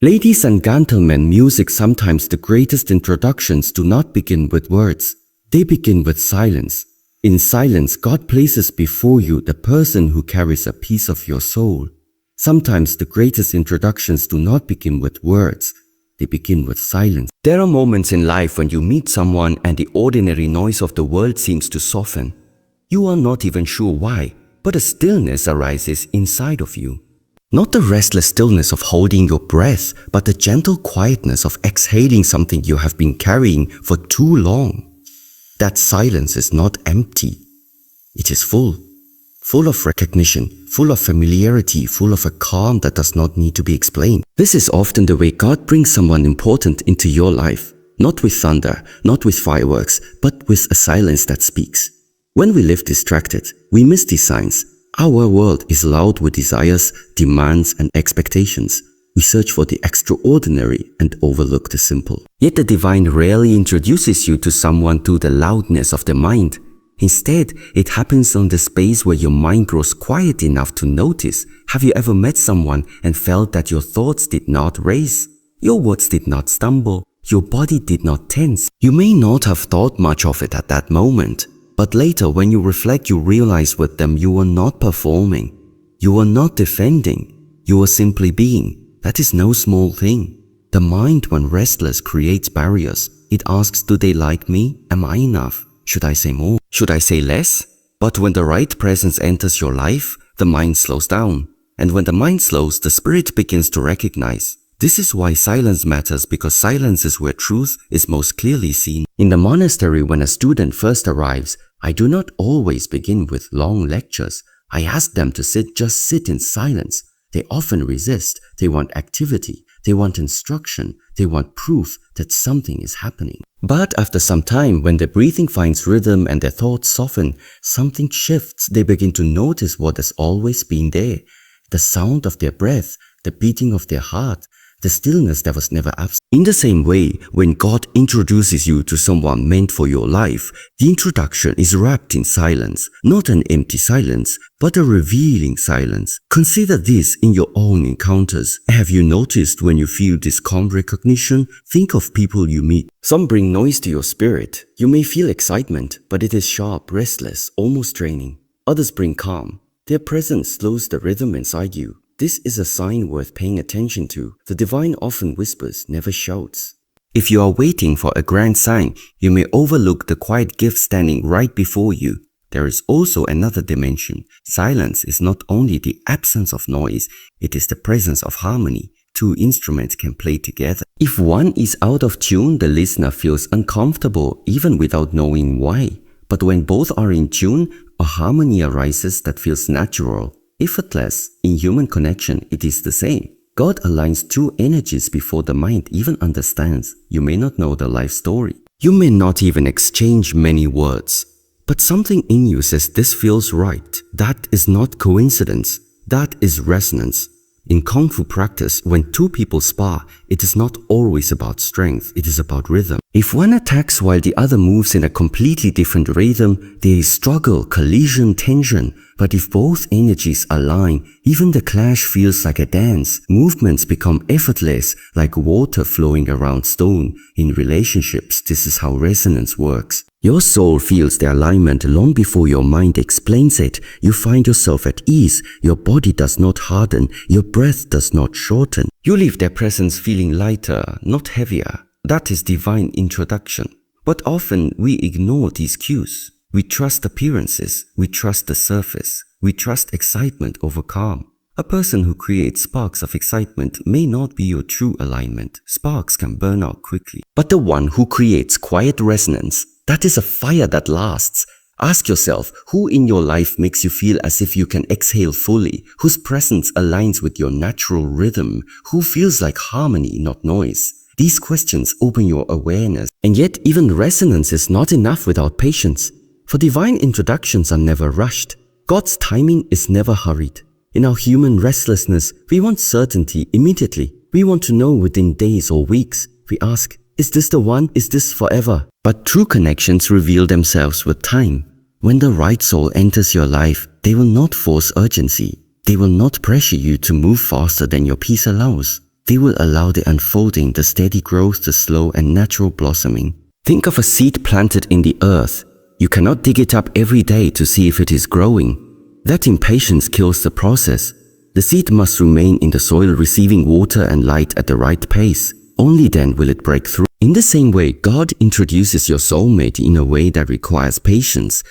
Ladies and gentlemen, music sometimes the greatest introductions do not begin with words. They begin with silence. In silence, God places before you the person who carries a piece of your soul. Sometimes the greatest introductions do not begin with words. They begin with silence. There are moments in life when you meet someone and the ordinary noise of the world seems to soften. You are not even sure why, but a stillness arises inside of you. Not the restless stillness of holding your breath, but the gentle quietness of exhaling something you have been carrying for too long. That silence is not empty. It is full of recognition, full of familiarity, full of a calm that does not need to be explained. This is often the way God brings someone important into your life, not with thunder, not with fireworks, but with a silence that speaks. When we live distracted, we miss these signs. Our world is loud with desires, demands, and expectations. We search for the extraordinary and overlook the simple. Yet the divine rarely introduces you to someone through the loudness of the mind. Instead, it happens on the space where your mind grows quiet enough to notice. Have you ever met someone and felt that your thoughts did not race? Your words did not stumble. Your body did not tense. You may not have thought much of it at that moment, but later when you reflect, you realize with them you were not performing. You were not defending. You were simply being. That is no small thing. The mind, when restless, creates barriers. It asks, do they like me? Am I enough? Should I say more? Should I say less? But when the right presence enters your life, the mind slows down. And when the mind slows, the spirit begins to recognize. This is why silence matters, because silence is where truth is most clearly seen. In the monastery, when a student first arrives, I do not always begin with long lectures. I ask them to just sit in silence. They often resist. They want activity. They want instruction. They want proof that something is happening. But after some time, when their breathing finds rhythm and their thoughts soften, something shifts. They begin to notice what has always been there. The sound of their breath, the beating of their heart, the stillness that was never absent. In the same way, when God introduces you to someone meant for your life, the introduction is wrapped in silence, not an empty silence, but a revealing silence. Consider this in your own encounters. Have you noticed when you feel this calm recognition? Think of people you meet. Some bring noise to your spirit. You may feel excitement, but it is sharp, restless, almost draining. Others bring calm. Their presence slows the rhythm inside you. This is a sign worth paying attention to. The divine often whispers, never shouts. If you are waiting for a grand sign, you may overlook the quiet gift standing right before you. There is also another dimension. Silence is not only the absence of noise, it is the presence of harmony. Two instruments can play together. If one is out of tune, the listener feels uncomfortable even without knowing why. But when both are in tune, a harmony arises that feels natural. Effortless. In human connection, it is the same. God aligns two energies before the mind even understands. You may not know the life story. You may not even exchange many words. But something in you says this feels right. That is not coincidence. That is resonance. In Kung Fu practice, when two people spar, it is not always about strength, it is about rhythm. If one attacks while the other moves in a completely different rhythm, there is struggle, collision, tension. But if both energies align, even the clash feels like a dance. Movements become effortless, like water flowing around stone. In relationships, this is how resonance works. Your soul feels the alignment long before your mind explains it. You find yourself at ease. Your body does not harden. Your breath does not shorten. You leave their presence feeling lighter, not heavier. That is divine introduction. But often we ignore these cues. We trust appearances. We trust the surface. We trust excitement over calm. A person who creates sparks of excitement may not be your true alignment. Sparks can burn out quickly. But the one who creates quiet resonance, that is a fire that lasts. Ask yourself, who in your life makes you feel as if you can exhale fully? Whose presence aligns with your natural rhythm? Who feels like harmony, not noise? These questions open your awareness. And yet even resonance is not enough without patience. For divine introductions are never rushed. God's timing is never hurried. In our human restlessness, we want certainty immediately. We want to know within days or weeks. We ask, is this the one? Is this forever? But true connections reveal themselves with time. When the right soul enters your life, they will not force urgency. They will not pressure you to move faster than your peace allows. They will allow the unfolding, the steady growth, the slow and natural blossoming. Think of a seed planted in the earth. You cannot dig it up every day to see if it is growing. That impatience kills the process. The seed must remain in the soil, receiving water and light at the right pace. Only then will it break through. In the same way, God introduces your soulmate in a way that requires patience.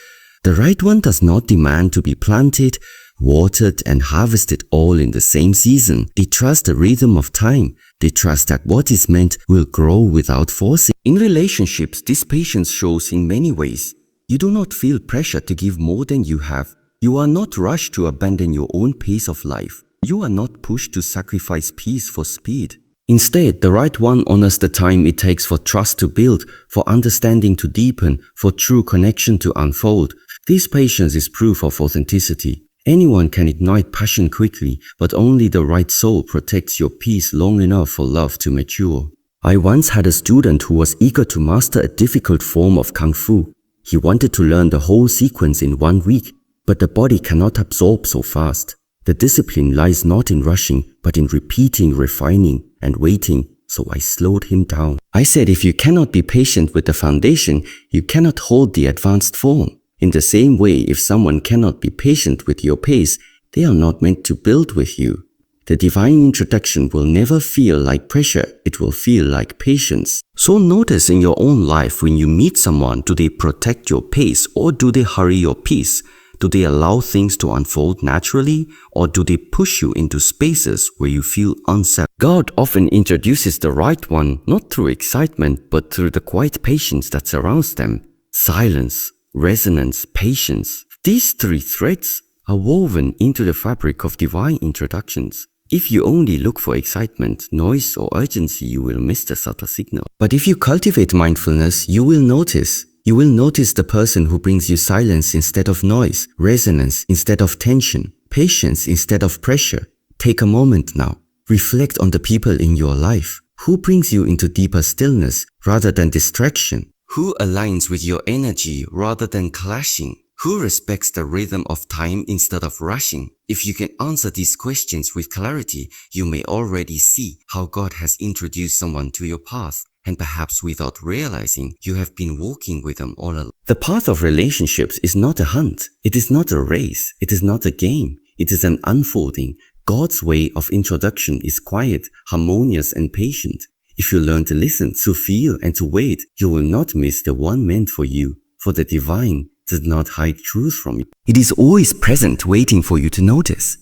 The right one does not demand to be planted, watered and harvested all in the same season. They trust the rhythm of time. They trust that what is meant will grow without forcing. In relationships, this patience shows in many ways. You do not feel pressure to give more than you have. You are not rushed to abandon your own pace of life. You are not pushed to sacrifice peace for speed. Instead, the right one honors the time it takes for trust to build, for understanding to deepen, for true connection to unfold. This patience is proof of authenticity. Anyone can ignite passion quickly, but only the right soul protects your peace long enough for love to mature. I once had a student who was eager to master a difficult form of Kung Fu. He wanted to learn the whole sequence in 1 week, but the body cannot absorb so fast. The discipline lies not in rushing, but in repeating, refining, and waiting, so I slowed him down. I said, if you cannot be patient with the foundation, you cannot hold the advanced form. In the same way, if someone cannot be patient with your pace, they are not meant to build with you. The divine introduction will never feel like pressure, it will feel like patience. So notice in your own life, when you meet someone, do they protect your pace or do they hurry your peace? Do they allow things to unfold naturally, or do they push you into spaces where you feel unsettled? God often introduces the right one not through excitement, but through the quiet patience that surrounds them. Silence, resonance, patience. These 3 threads are woven into the fabric of divine introductions. If you only look for excitement, noise, or urgency, you will miss the subtle signal. But if you cultivate mindfulness, you will notice the person who brings you silence instead of noise, resonance instead of tension, patience instead of pressure. Take a moment now. Reflect on the people in your life. Who brings you into deeper stillness rather than distraction? Who aligns with your energy rather than clashing? Who respects the rhythm of time instead of rushing? If you can answer these questions with clarity, you may already see how God has introduced someone to your path. And perhaps without realizing, you have been walking with them all along. The path of relationships is not a hunt. It is not a race. It is not a game. It is an unfolding. God's way of introduction is quiet, harmonious, and patient. If you learn to listen, to feel, and to wait, you will not miss the one meant for you. For the divine does not hide truth from you. It is always present, waiting for you to notice.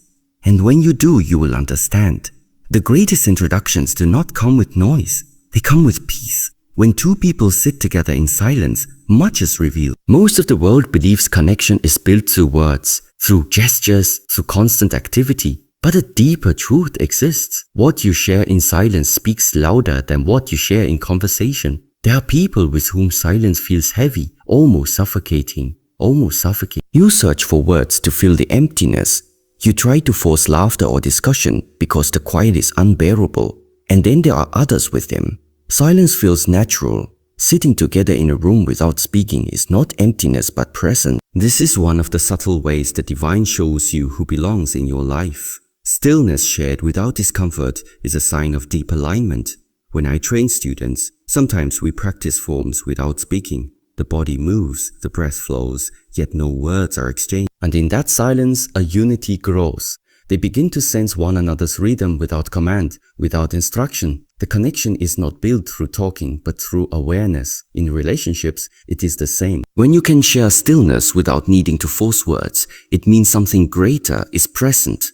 And when you do, you will understand. The greatest introductions do not come with noise. They come with peace. When 2 people sit together in silence, much is revealed. Most of the world believes connection is built through words, through gestures, through constant activity. But a deeper truth exists. What you share in silence speaks louder than what you share in conversation. There are people with whom silence feels heavy, almost suffocating. You search for words to fill the emptiness. You try to force laughter or discussion because the quiet is unbearable. And then there are others with them. Silence feels natural. Sitting together in a room without speaking is not emptiness but presence. This is one of the subtle ways the divine shows you who belongs in your life. Stillness shared without discomfort is a sign of deep alignment. When I train students, sometimes we practice forms without speaking. The body moves, the breath flows, yet no words are exchanged. And in that silence, a unity grows. They begin to sense one another's rhythm without command, without instruction. The connection is not built through talking, but through awareness. In relationships, it is the same. When you can share stillness without needing to force words, it means something greater is present.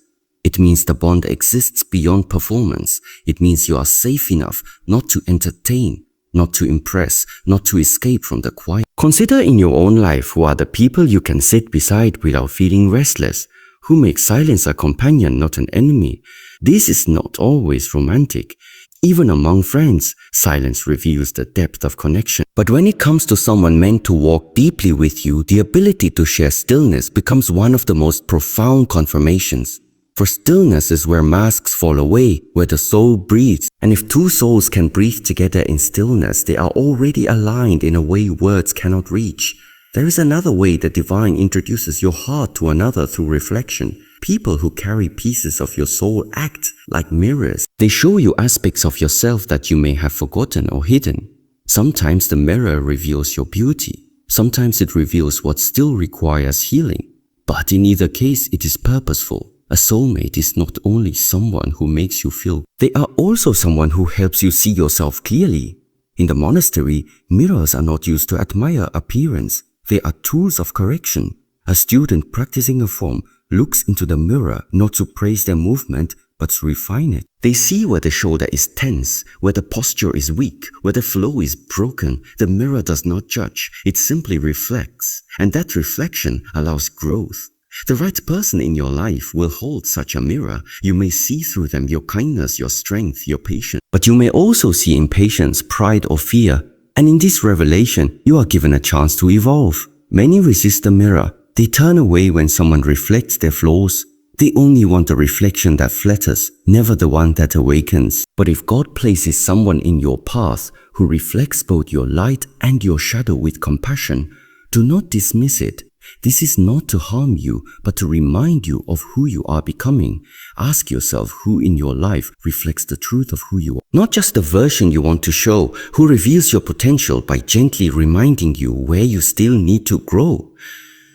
It means the bond exists beyond performance. It means you are safe enough not to entertain, not to impress, not to escape from the quiet. Consider in your own life who are the people you can sit beside without feeling restless. Who makes silence a companion, not an enemy. This is not always romantic. Even among friends, silence reveals the depth of connection. But when it comes to someone meant to walk deeply with you, the ability to share stillness becomes one of the most profound confirmations. For stillness is where masks fall away, where the soul breathes. And if 2 souls can breathe together in stillness, they are already aligned in a way words cannot reach. There is another way the divine introduces your heart to another through reflection. People who carry pieces of your soul act like mirrors. They show you aspects of yourself that you may have forgotten or hidden. Sometimes the mirror reveals your beauty. Sometimes it reveals what still requires healing. But in either case, it is purposeful. A soulmate is not only someone who makes you feel, they are also someone who helps you see yourself clearly. In the monastery, mirrors are not used to admire appearance. They are tools of correction. A student practicing a form looks into the mirror not to praise their movement, but to refine it. They see where the shoulder is tense, where the posture is weak, where the flow is broken. The mirror does not judge, it simply reflects. And that reflection allows growth. The right person in your life will hold such a mirror. You may see through them your kindness, your strength, your patience. But you may also see impatience, pride, or fear. And in this revelation, you are given a chance to evolve. Many resist the mirror. They turn away when someone reflects their flaws. They only want a reflection that flatters, never the one that awakens. But if God places someone in your path who reflects both your light and your shadow with compassion, do not dismiss it. This is not to harm you, but to remind you of who you are becoming. Ask yourself who in your life reflects the truth of who you are. Not just the version you want to show, who reveals your potential by gently reminding you where you still need to grow.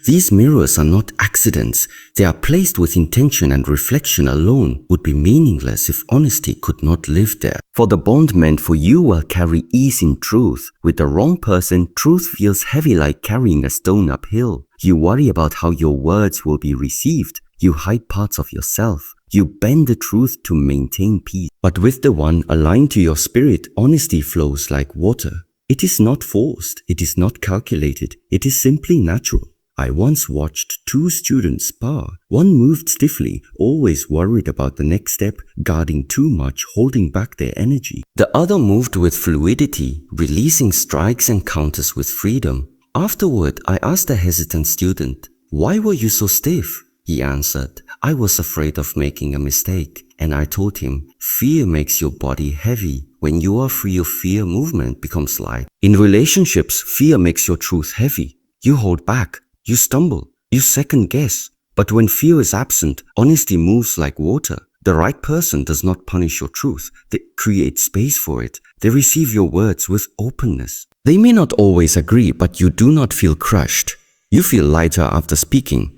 These mirrors are not accidents. They are placed with intention, and reflection alone would be meaningless if honesty could not live there. For the bond meant for you will carry ease in truth. With the wrong person, truth feels heavy like carrying a stone uphill. You worry about how your words will be received. You hide parts of yourself. You bend the truth to maintain peace. But with the one aligned to your spirit, honesty flows like water. It is not forced. It is not calculated. It is simply natural. I once watched two students spar. One moved stiffly, always worried about the next step, guarding too much, holding back their energy. The other moved with fluidity, releasing strikes and counters with freedom. Afterward, I asked the hesitant student, "Why were you so stiff?" He answered, "I was afraid of making a mistake." And I told him, "Fear makes your body heavy. When you are free of fear, movement becomes light." In relationships, fear makes your truth heavy. You hold back. You stumble, you second guess. But when fear is absent, honesty moves like water. The right person does not punish your truth. They create space for it. They receive your words with openness. They may not always agree, but you do not feel crushed. You feel lighter after speaking.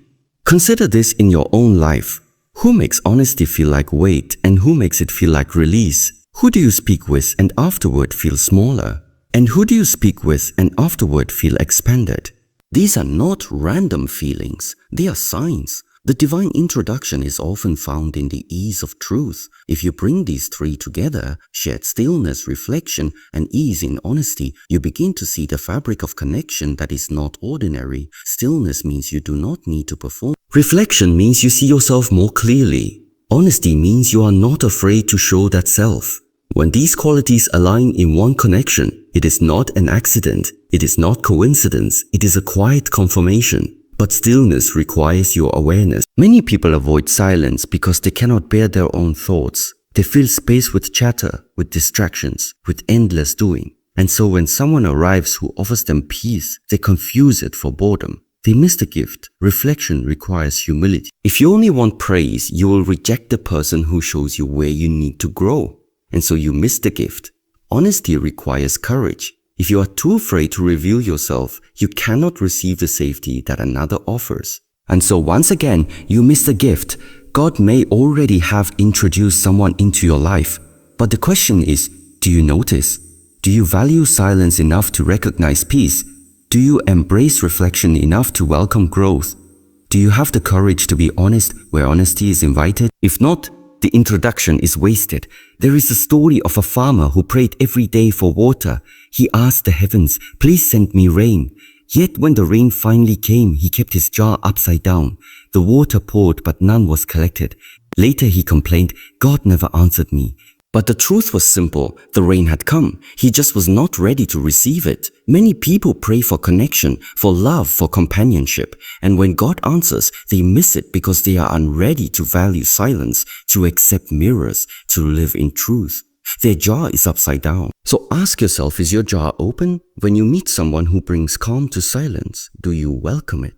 Consider this in your own life. Who makes honesty feel like weight, and who makes it feel like release? Who do you speak with and afterward feel smaller? And who do you speak with and afterward feel expanded? These are not random feelings, they are signs. The divine introduction is often found in the ease of truth. If you bring these three together, shared stillness, reflection, and ease in honesty, you begin to see the fabric of connection that is not ordinary. Stillness means you do not need to perform. Reflection means you see yourself more clearly. Honesty means you are not afraid to show that self. When these qualities align in one connection, it is not an accident, it is not coincidence, it is a quiet confirmation. But stillness requires your awareness. Many people avoid silence because they cannot bear their own thoughts. They fill space with chatter, with distractions, with endless doing. And so when someone arrives who offers them peace, they confuse it for boredom. They miss the gift. Reflection requires humility. If you only want praise, you will reject the person who shows you where you need to grow. And so you miss the gift. Honesty requires courage. If you are too afraid to reveal yourself, you cannot receive the safety that another offers. And so once again, you miss the gift. God may already have introduced someone into your life. But the question is, do you notice? Do you value silence enough to recognize peace? Do you embrace reflection enough to welcome growth? Do you have the courage to be honest where honesty is invited? If not, the introduction is wasted. There is a story of a farmer who prayed every day for water. He asked the heavens, "Please send me rain." Yet when the rain finally came, he kept his jar upside down. The water poured, but none was collected. Later he complained, "God never answered me." But the truth was simple. The rain had come. He just was not ready to receive it. Many people pray for connection, for love, for companionship. And when God answers, they miss it because they are unready to value silence, to accept mirrors, to live in truth. Their jar is upside down. So ask yourself, is your jar open? When you meet someone who brings calm to silence, do you welcome it?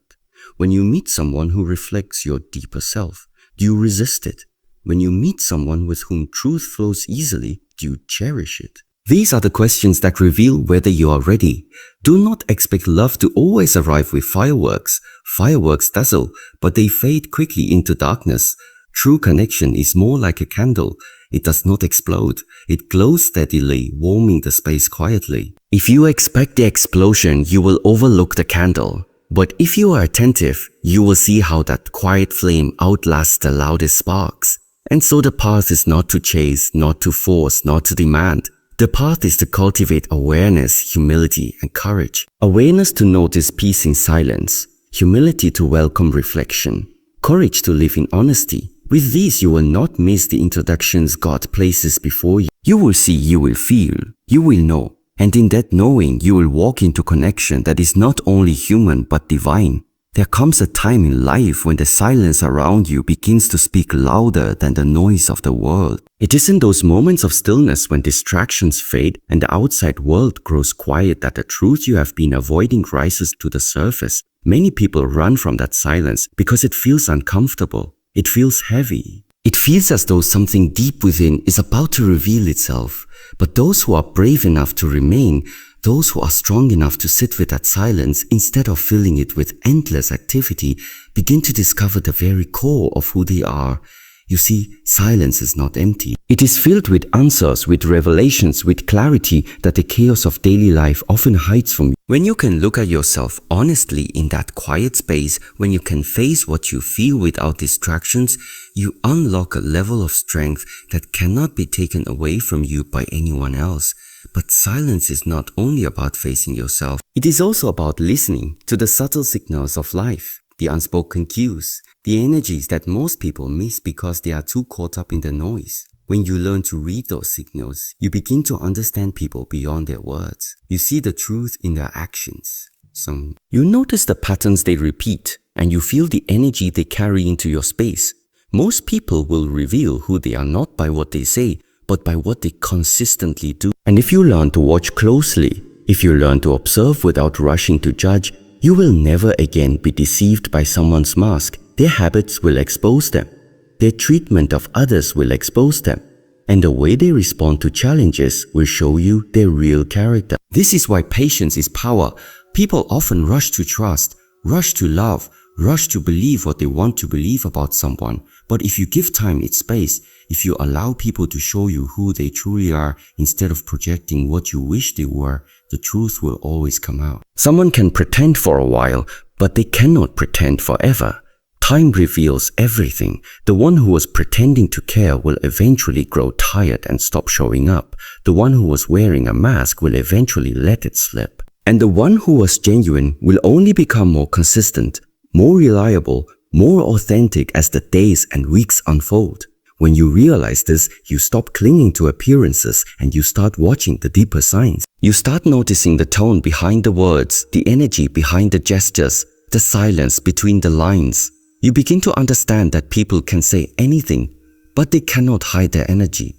When you meet someone who reflects your deeper self, do you resist it? When you meet someone with whom truth flows easily, do you cherish it? These are the questions that reveal whether you are ready. Do not expect love to always arrive with fireworks. Fireworks dazzle, but they fade quickly into darkness. True connection is more like a candle. It does not explode. It glows steadily, warming the space quietly. If you expect the explosion, you will overlook the candle. But if you are attentive, you will see how that quiet flame outlasts the loudest sparks. And so the path is not to chase, not to force, not to demand. The path is to cultivate awareness, humility, and courage. Awareness to notice peace in silence. Humility to welcome reflection. Courage to live in honesty. With these, you will not miss the introductions God places before you. You will see, you will feel, you will know. And in that knowing, you will walk into connection that is not only human but divine. There comes a time in life when the silence around you begins to speak louder than the noise of the world. It is in those moments of stillness when distractions fade and the outside world grows quiet that the truth you have been avoiding rises to the surface. Many people run from that silence because it feels uncomfortable. It feels heavy. It feels as though something deep within is about to reveal itself. But those who are brave enough to remain, those who are strong enough to sit with that silence instead of filling it with endless activity, begin to discover the very core of who they are. You see, silence is not empty. It is filled with answers, with revelations, with clarity that the chaos of daily life often hides from you. When you can look at yourself honestly in that quiet space, when you can face what you feel without distractions, you unlock a level of strength that cannot be taken away from you by anyone else. But silence is not only about facing yourself. It is also about listening to the subtle signals of life, the unspoken cues, the energies that most people miss because they are too caught up in the noise. When you learn to read those signals, you begin to understand people beyond their words. You see the truth in their actions. You notice the patterns they repeat, and you feel the energy they carry into your space. Most people will reveal who they are not by what they say, but by what they consistently do. And if you learn to watch closely, if you learn to observe without rushing to judge, you will never again be deceived by someone's mask. Their habits will expose them. Their treatment of others will expose them. And the way they respond to challenges will show you their real character. This is why patience is power. People often rush to trust, rush to love, rush to believe what they want to believe about someone. But if you give time its space, if you allow people to show you who they truly are instead of projecting what you wish they were, the truth will always come out. Someone can pretend for a while, but they cannot pretend forever. Time reveals everything. The one who was pretending to care will eventually grow tired and stop showing up. The one who was wearing a mask will eventually let it slip. And the one who was genuine will only become more consistent, more reliable, more authentic as the days and weeks unfold. When you realize this, you stop clinging to appearances and you start watching the deeper signs. You start noticing the tone behind the words, the energy behind the gestures, the silence between the lines. You begin to understand that people can say anything, but they cannot hide their energy.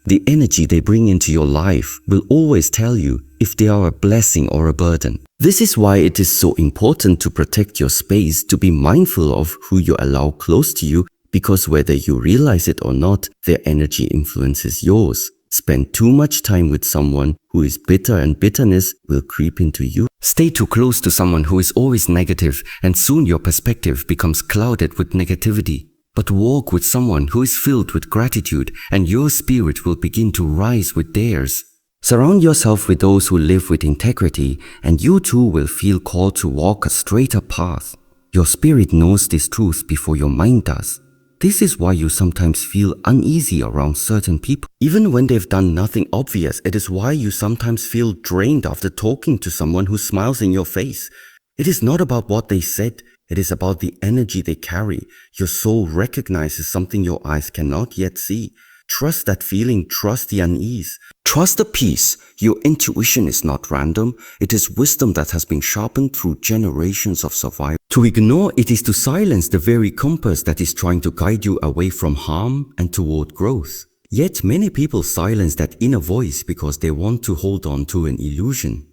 The energy they bring into your life will always tell you if they are a blessing or a burden. This is why it is so important to protect your space, to be mindful of who you allow close to you, because whether you realize it or not, their energy influences yours. Spend too much time with someone who is bitter and bitterness will creep into you. Stay too close to someone who is always negative and soon your perspective becomes clouded with negativity. But walk with someone who is filled with gratitude and your spirit will begin to rise with theirs. Surround yourself with those who live with integrity and you too will feel called to walk a straighter path. Your spirit knows this truth before your mind does. This is why you sometimes feel uneasy around certain people. Even when they've done nothing obvious, it is why you sometimes feel drained after talking to someone who smiles in your face. It is not about what they said, it is about the energy they carry. Your soul recognizes something your eyes cannot yet see. Trust that feeling, trust the unease. Trust the peace. Your intuition is not random. It is wisdom that has been sharpened through generations of survival. To ignore it is to silence the very compass that is trying to guide you away from harm and toward growth. Yet many people silence that inner voice because they want to hold on to an illusion.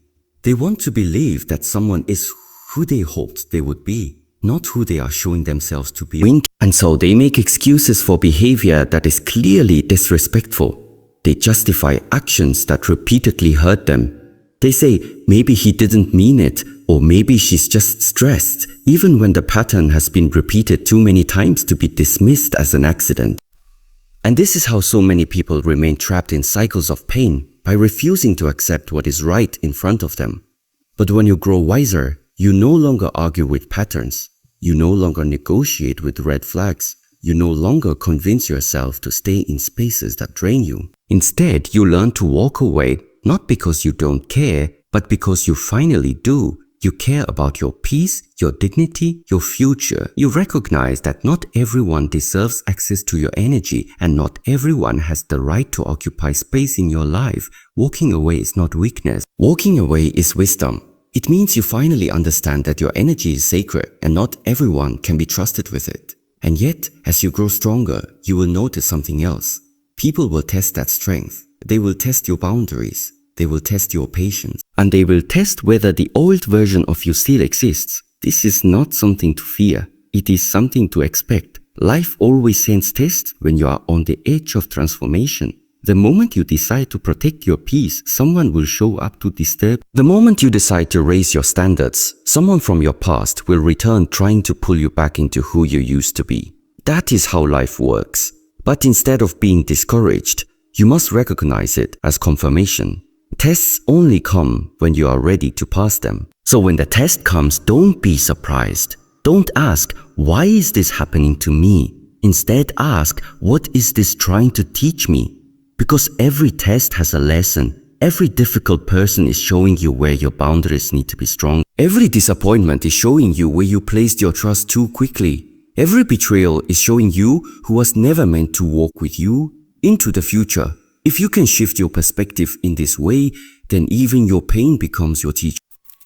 They want to believe that someone is who they hoped they would be. not who they are showing themselves to be. And so they make excuses for behavior that is clearly disrespectful. They justify actions that repeatedly hurt them. They say, maybe he didn't mean it, or maybe she's just stressed, even when the pattern has been repeated too many times to be dismissed as an accident. And this is how so many people remain trapped in cycles of pain by refusing to accept what is right in front of them. But when you grow wiser, you no longer argue with patterns. You no longer negotiate with red flags. You no longer convince yourself to stay in spaces that drain you. Instead, you learn to walk away, not because you don't care, but because you finally do. You care about your peace, your dignity, your future. You recognize that not everyone deserves access to your energy, and not everyone has the right to occupy space in your life. Walking away is not weakness. Walking away is wisdom. It means you finally understand that your energy is sacred and not everyone can be trusted with it. And yet, as you grow stronger, you will notice something else. People will test that strength. They will test your boundaries. They will test your patience. And they will test whether the old version of you still exists. This is not something to fear. It is something to expect. Life always sends tests when you are on the edge of transformation. The moment you decide to protect your peace, someone will show up to disturb. The moment you decide to raise your standards, someone from your past will return trying to pull you back into who you used to be. That is how life works. But instead of being discouraged, you must recognize it as confirmation. Tests only come when you are ready to pass them. So when the test comes, don't be surprised. Don't ask, why is this happening to me? Instead ask, what is this trying to teach me? Because every test has a lesson. Every difficult person is showing you where your boundaries need to be strong. Every disappointment is showing you where you placed your trust too quickly. Every betrayal is showing you who was never meant to walk with you into the future. If you can shift your perspective in this way, then even your pain becomes your teacher.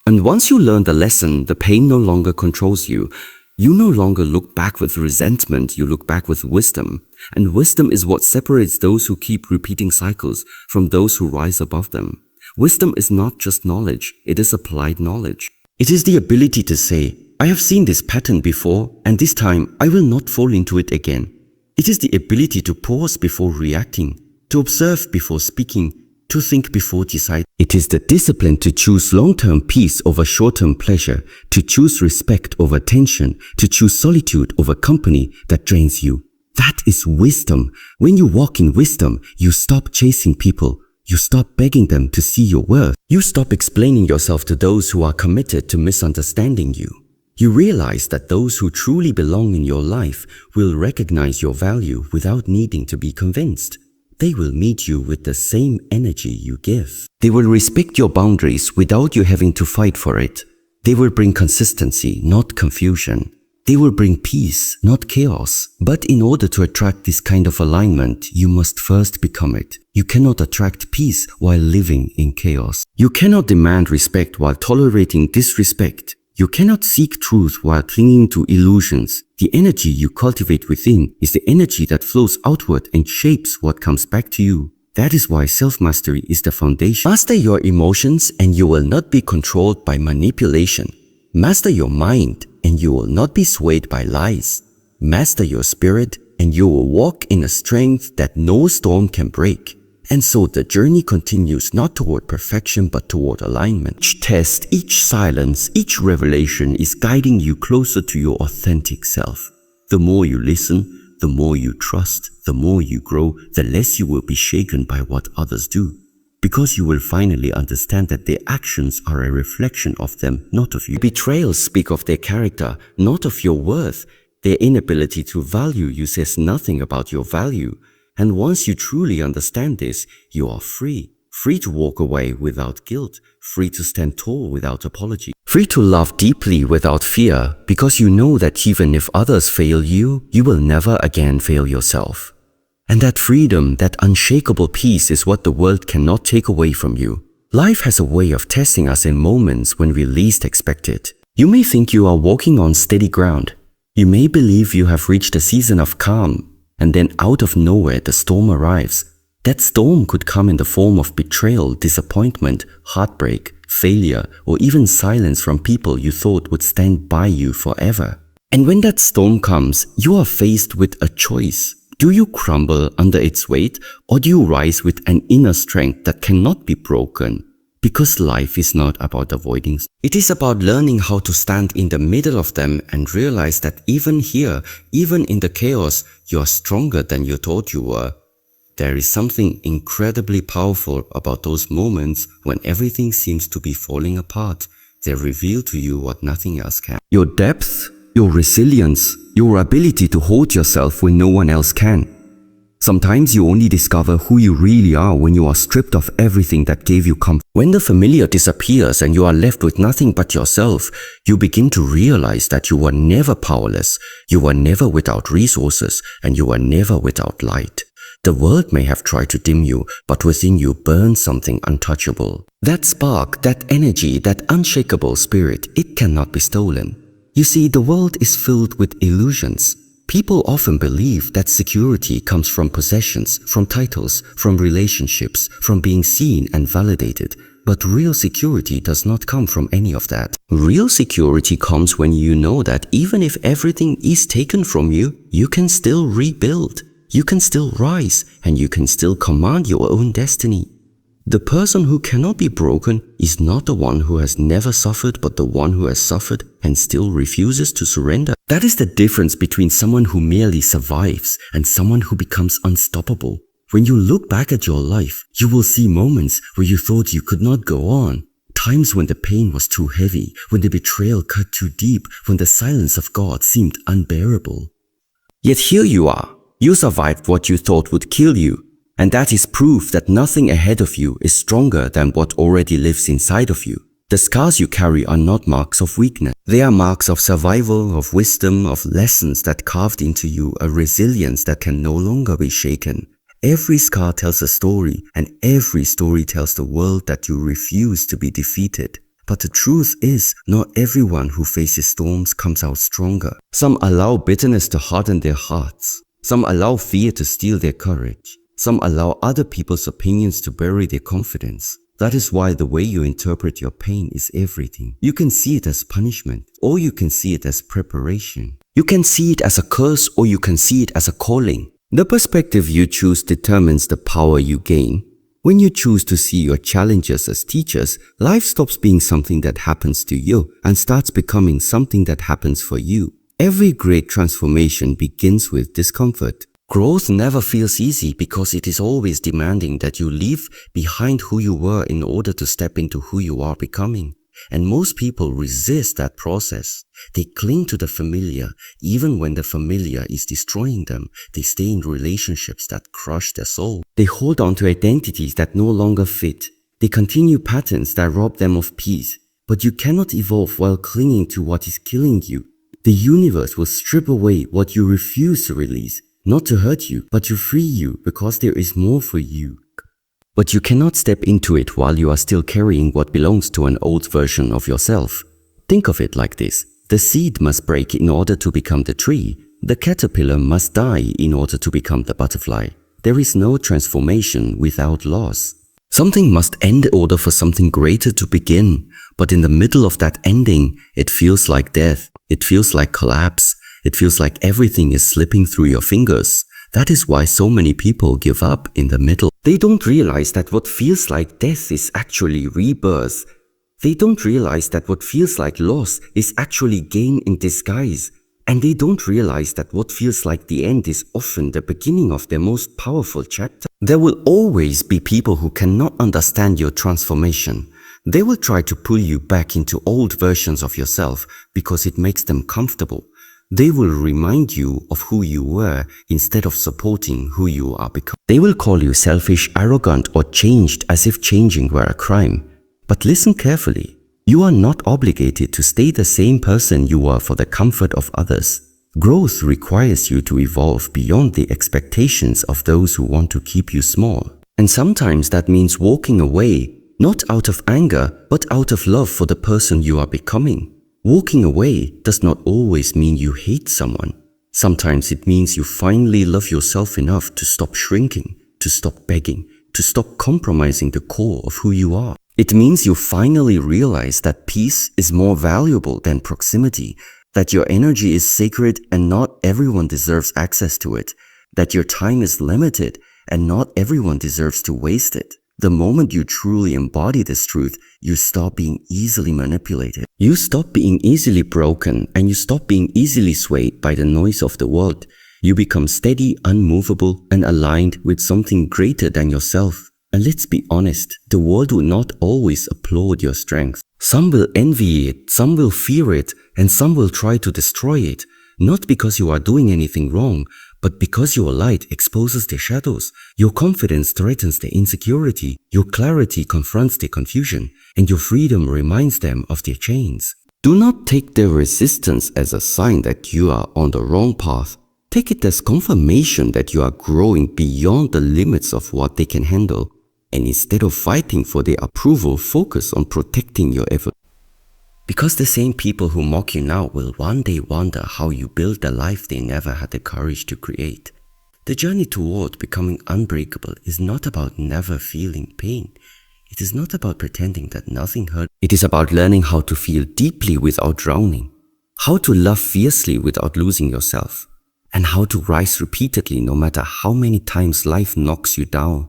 And once you learn the lesson, the pain no longer controls you. You no longer look back with resentment, you look back with wisdom. And wisdom is what separates those who keep repeating cycles from those who rise above them. Wisdom is not just knowledge, it is applied knowledge. It is the ability to say, I have seen this pattern before, and this time I will not fall into it again. It is the ability to pause before reacting, to observe before speaking, to think before deciding. It is the discipline to choose long-term peace over short-term pleasure, to choose respect over tension, to choose solitude over company that drains you. That is wisdom. When you walk in wisdom, you stop chasing people. You stop begging them to see your worth. You stop explaining yourself to those who are committed to misunderstanding you. You realize that those who truly belong in your life will recognize your value without needing to be convinced. They will meet you with the same energy you give. They will respect your boundaries without you having to fight for it. They will bring consistency, not confusion. They will bring peace, not chaos. But in order to attract this kind of alignment, you must first become it. You cannot attract peace while living in chaos. You cannot demand respect while tolerating disrespect. You cannot seek truth while clinging to illusions. The energy you cultivate within is the energy that flows outward and shapes what comes back to you. That is why self-mastery is the foundation. Master your emotions and you will not be controlled by manipulation. Master your mind and you will not be swayed by lies. Master your spirit and you will walk in a strength that no storm can break. And so the journey continues not toward perfection but toward alignment. Each test, each silence, each revelation is guiding you closer to your authentic self. The more you listen, the more you trust, the more you grow, the less you will be shaken by what others do. Because you will finally understand that their actions are a reflection of them, not of you. Betrayals speak of their character, not of your worth. Their inability to value you says nothing about your value. And once you truly understand this, you are free. Free to walk away without guilt. Free to stand tall without apology. Free to love deeply without fear, because you know that even if others fail you, you will never again fail yourself. And that freedom, that unshakable peace is what the world cannot take away from you. Life has a way of testing us in moments when we least expect it. You may think you are walking on steady ground. You may believe you have reached a season of calm. And then out of nowhere, the storm arrives. That storm could come in the form of betrayal, disappointment, heartbreak, failure, or even silence from people you thought would stand by you forever. And when that storm comes, you are faced with a choice. Do you crumble under its weight, or do you rise with an inner strength that cannot be broken? Because life is not about avoiding. It is about learning how to stand in the middle of them and realize that even here, even in the chaos, you are stronger than you thought you were. There is something incredibly powerful about those moments when everything seems to be falling apart. They reveal to you what nothing else can. Your depth, your resilience, your ability to hold yourself when no one else can. Sometimes you only discover who you really are when you are stripped of everything that gave you comfort. When the familiar disappears and you are left with nothing but yourself, you begin to realize that you were never powerless, you were never without resources, and you were never without light. The world may have tried to dim you, but within you burns something untouchable. That spark, that energy, that unshakable spirit, it cannot be stolen. You see, the world is filled with illusions. People often believe that security comes from possessions, from titles, from relationships, from being seen and validated. But real security does not come from any of that. Real security comes when you know that even if everything is taken from you, you can still rebuild. You can still rise, and you can still command your own destiny. The person who cannot be broken is not the one who has never suffered, but the one who has suffered and still refuses to surrender. That is the difference between someone who merely survives and someone who becomes unstoppable. When you look back at your life, you will see moments where you thought you could not go on. Times when the pain was too heavy, when the betrayal cut too deep, when the silence of God seemed unbearable. Yet here you are. You survived what you thought would kill you. And that is proof that nothing ahead of you is stronger than what already lives inside of you. The scars you carry are not marks of weakness. They are marks of survival, of wisdom, of lessons that carved into you a resilience that can no longer be shaken. Every scar tells a story, and every story tells the world that you refuse to be defeated. But the truth is, not everyone who faces storms comes out stronger. Some allow bitterness to harden their hearts. Some allow fear to steal their courage. Some allow other people's opinions to bury their confidence. That is why the way you interpret your pain is everything. You can see it as punishment, or you can see it as preparation. You can see it as a curse, or you can see it as a calling. The perspective you choose determines the power you gain. When you choose to see your challenges as teachers, life stops being something that happens to you and starts becoming something that happens for you. Every great transformation begins with discomfort. Growth never feels easy because it is always demanding that you leave behind who you were in order to step into who you are becoming. And most people resist that process. They cling to the familiar, even when the familiar is destroying them. They stay in relationships that crush their soul. They hold on to identities that no longer fit. They continue patterns that rob them of peace. But you cannot evolve while clinging to what is killing you. The universe will strip away what you refuse to release. Not to hurt you, but to free you, because there is more for you. But you cannot step into it while you are still carrying what belongs to an old version of yourself. Think of it like this. The seed must break in order to become the tree. The caterpillar must die in order to become the butterfly. There is no transformation without loss. Something must end in order for something greater to begin. But in the middle of that ending, it feels like death. It feels like collapse. It feels like everything is slipping through your fingers. That is why so many people give up in the middle. They don't realize that what feels like death is actually rebirth. They don't realize that what feels like loss is actually gain in disguise. And they don't realize that what feels like the end is often the beginning of their most powerful chapter. There will always be people who cannot understand your transformation. They will try to pull you back into old versions of yourself because it makes them comfortable. They will remind you of who you were instead of supporting who you are becoming. They will call you selfish, arrogant, or changed as if changing were a crime. But listen carefully. You are not obligated to stay the same person you are for the comfort of others. Growth requires you to evolve beyond the expectations of those who want to keep you small. And sometimes that means walking away, not out of anger, but out of love for the person you are becoming. Walking away does not always mean you hate someone. Sometimes it means you finally love yourself enough to stop shrinking, to stop begging, to stop compromising the core of who you are. It means you finally realize that peace is more valuable than proximity, that your energy is sacred and not everyone deserves access to it, that your time is limited and not everyone deserves to waste it. The moment you truly embody this truth, you stop being easily manipulated. You stop being easily broken and you stop being easily swayed by the noise of the world. You become steady, unmovable, and aligned with something greater than yourself. And let's be honest, the world will not always applaud your strength. Some will envy it, some will fear it, and some will try to destroy it. Not because you are doing anything wrong, but because your light exposes their shadows. Your confidence threatens their insecurity. Your clarity confronts their confusion. And your freedom reminds them of their chains. Do not take their resistance as a sign that you are on the wrong path. Take it as confirmation that you are growing beyond the limits of what they can handle. And instead of fighting for their approval, focus on protecting your effort. Because the same people who mock you now will one day wonder how you built the life they never had the courage to create. The journey toward becoming unbreakable is not about never feeling pain. It is not about pretending that nothing hurt. It is about learning how to feel deeply without drowning, how to love fiercely without losing yourself, and how to rise repeatedly no matter how many times life knocks you down.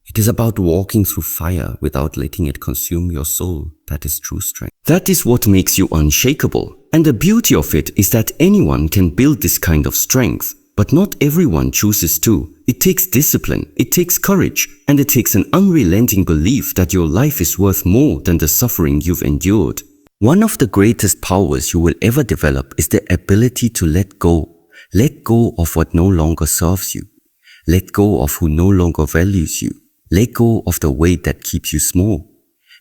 It is about walking through fire without letting it consume your soul. That is true strength. That is what makes you unshakable. And the beauty of it is that anyone can build this kind of strength, but not everyone chooses to. It takes discipline, it takes courage, and it takes an unrelenting belief that your life is worth more than the suffering you've endured. One of the greatest powers you will ever develop is the ability to let go. Let go of what no longer serves you. Let go of who no longer values you. Let go of the weight that keeps you small.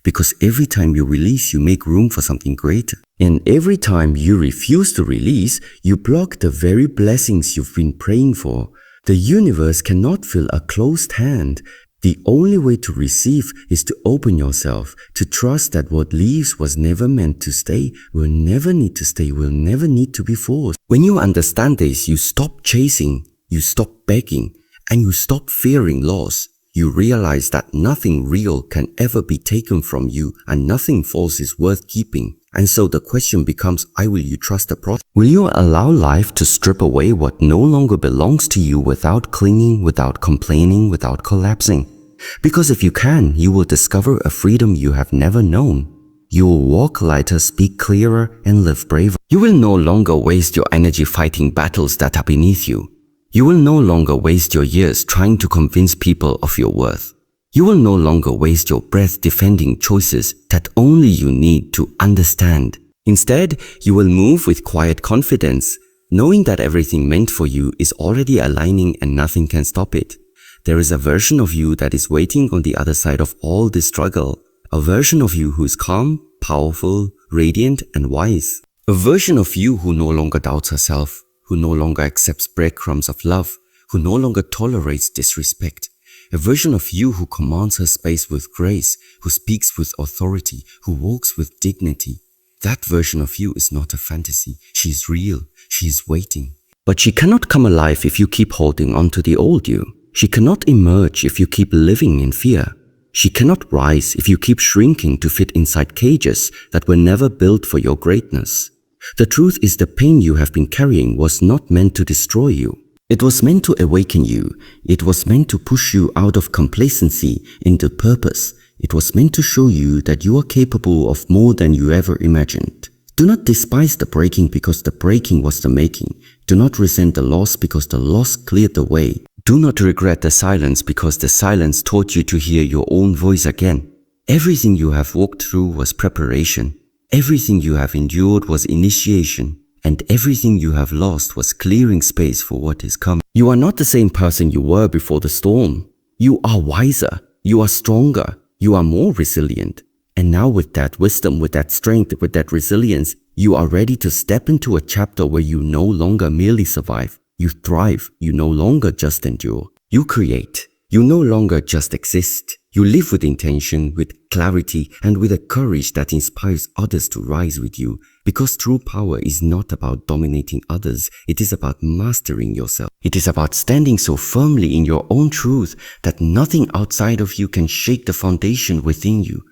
Because every time you release, you make room for something greater. And every time you refuse to release, you block the very blessings you've been praying for. The universe cannot fill a closed hand. The only way to receive is to open yourself, to trust that what leaves was never meant to stay, will never need to stay, will never need to be forced. When you understand this, you stop chasing, you stop begging, and you stop fearing loss. You realize that nothing real can ever be taken from you and nothing false is worth keeping. And so the question becomes, how will you trust the process? Will you allow life to strip away what no longer belongs to you without clinging, without complaining, without collapsing? Because if you can, you will discover a freedom you have never known. You will walk lighter, speak clearer, and live braver. You will no longer waste your energy fighting battles that are beneath you. You will no longer waste your years trying to convince people of your worth. You will no longer waste your breath defending choices that only you need to understand. Instead, you will move with quiet confidence, knowing that everything meant for you is already aligning and nothing can stop it. There is a version of you that is waiting on the other side of all this struggle. A version of you who is calm, powerful, radiant, and wise. A version of you who no longer doubts herself, who no longer accepts breadcrumbs of love, who no longer tolerates disrespect. A version of you who commands her space with grace, who speaks with authority, who walks with dignity. That version of you is not a fantasy. She is real. She is waiting. But she cannot come alive if you keep holding on to the old you. She cannot emerge if you keep living in fear. She cannot rise if you keep shrinking to fit inside cages that were never built for your greatness. The truth is the pain you have been carrying was not meant to destroy you. It was meant to awaken you. It was meant to push you out of complacency into purpose. It was meant to show you that you are capable of more than you ever imagined. Do not despise the breaking because the breaking was the making. Do not resent the loss because the loss cleared the way. Do not regret the silence because the silence taught you to hear your own voice again. Everything you have walked through was preparation. Everything you have endured was initiation, and everything you have lost was clearing space for what is coming. You are not the same person you were before the storm. You are wiser, you are stronger, you are more resilient. And now with that wisdom, with that strength, with that resilience, you are ready to step into a chapter where you no longer merely survive. You thrive, you no longer just endure. You create, you no longer just exist. You live with intention, with clarity, and with a courage that inspires others to rise with you. Because true power is not about dominating others, it is about mastering yourself. It is about standing so firmly in your own truth that nothing outside of you can shake the foundation within you.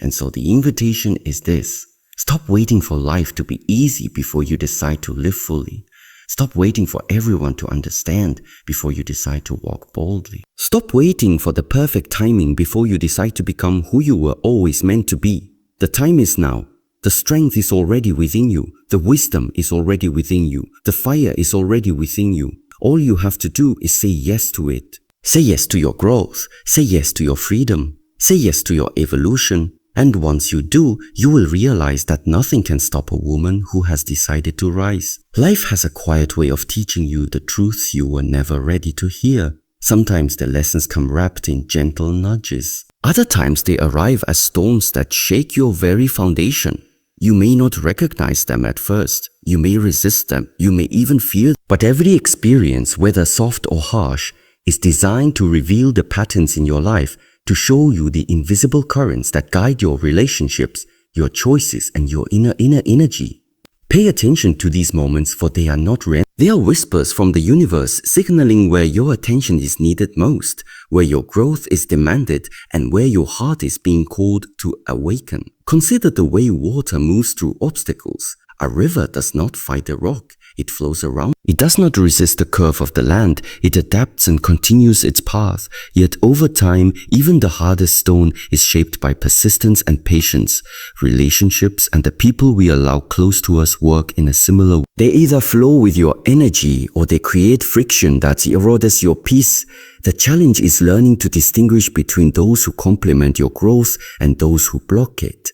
And so the invitation is this: Stop waiting for life to be easy before you decide to live fully. Stop waiting for everyone to understand before you decide to walk boldly. Stop waiting for the perfect timing before you decide to become who you were always meant to be. The time is now. The strength is already within you. The wisdom is already within you. The fire is already within you. All you have to do is say yes to it. Say yes to your growth. Say yes to your freedom. Say yes to your evolution. And once you do, you will realize that nothing can stop a woman who has decided to rise. Life has a quiet way of teaching you the truths you were never ready to hear. Sometimes the lessons come wrapped in gentle nudges. Other times they arrive as storms that shake your very foundation. You may not recognize them at first. You may resist them. You may even fear them. But every experience, whether soft or harsh, is designed to reveal the patterns in your life, to show you the invisible currents that guide your relationships, your choices, and your inner energy. Pay attention to these moments, for they are not random. They are whispers from the universe signaling where your attention is needed most, where your growth is demanded, and where your heart is being called to awaken. Consider the way water moves through obstacles. A river does not fight a rock. It flows around. It does not resist the curve of the land. It adapts and continues its path. Yet over time, even the hardest stone is shaped by persistence and patience. Relationships and the people we allow close to us work in a similar way. They either flow with your energy or they create friction that erodes your peace. The challenge is learning to distinguish between those who complement your growth and those who block it.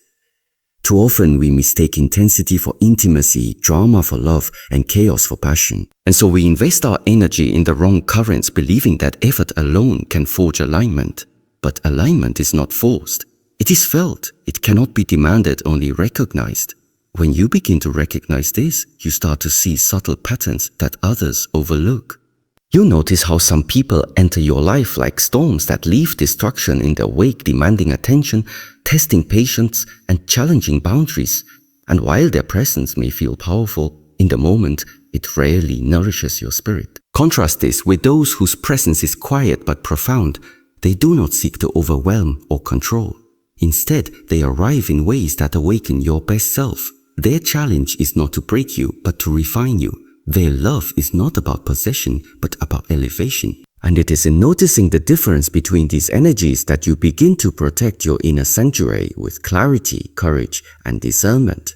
Too often we mistake intensity for intimacy, drama for love, and chaos for passion. And so we invest our energy in the wrong currents, believing that effort alone can forge alignment. But alignment is not forced. It is felt. It cannot be demanded, only recognized. When you begin to recognize this, you start to see subtle patterns that others overlook. You notice how some people enter your life like storms that leave destruction in their wake, demanding attention, testing patience, and challenging boundaries. And while their presence may feel powerful, in the moment, it rarely nourishes your spirit. Contrast this with those whose presence is quiet but profound. They do not seek to overwhelm or control. Instead, they arrive in ways that awaken your best self. Their challenge is not to break you, but to refine you. Their love is not about possession, but about elevation. And it is in noticing the difference between these energies that you begin to protect your inner sanctuary with clarity, courage, and discernment.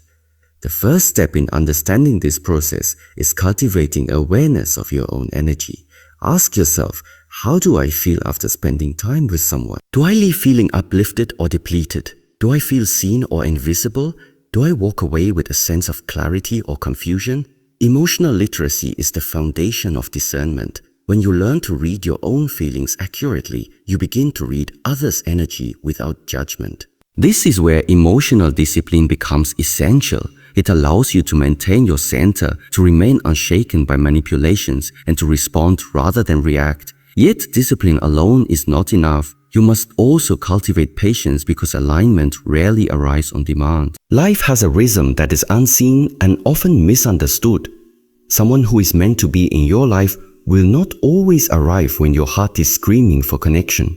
The first step in understanding this process is cultivating awareness of your own energy. Ask yourself, how do I feel after spending time with someone? Do I leave feeling uplifted or depleted? Do I feel seen or invisible? Do I walk away with a sense of clarity or confusion? Emotional literacy is the foundation of discernment. When you learn to read your own feelings accurately, you begin to read others' energy without judgment. This is where emotional discipline becomes essential. It allows you to maintain your center, to remain unshaken by manipulations, and to respond rather than react. Yet discipline alone is not enough. You must also cultivate patience, because alignment rarely arrives on demand. Life has a rhythm that is unseen and often misunderstood. Someone who is meant to be in your life will not always arrive when your heart is screaming for connection.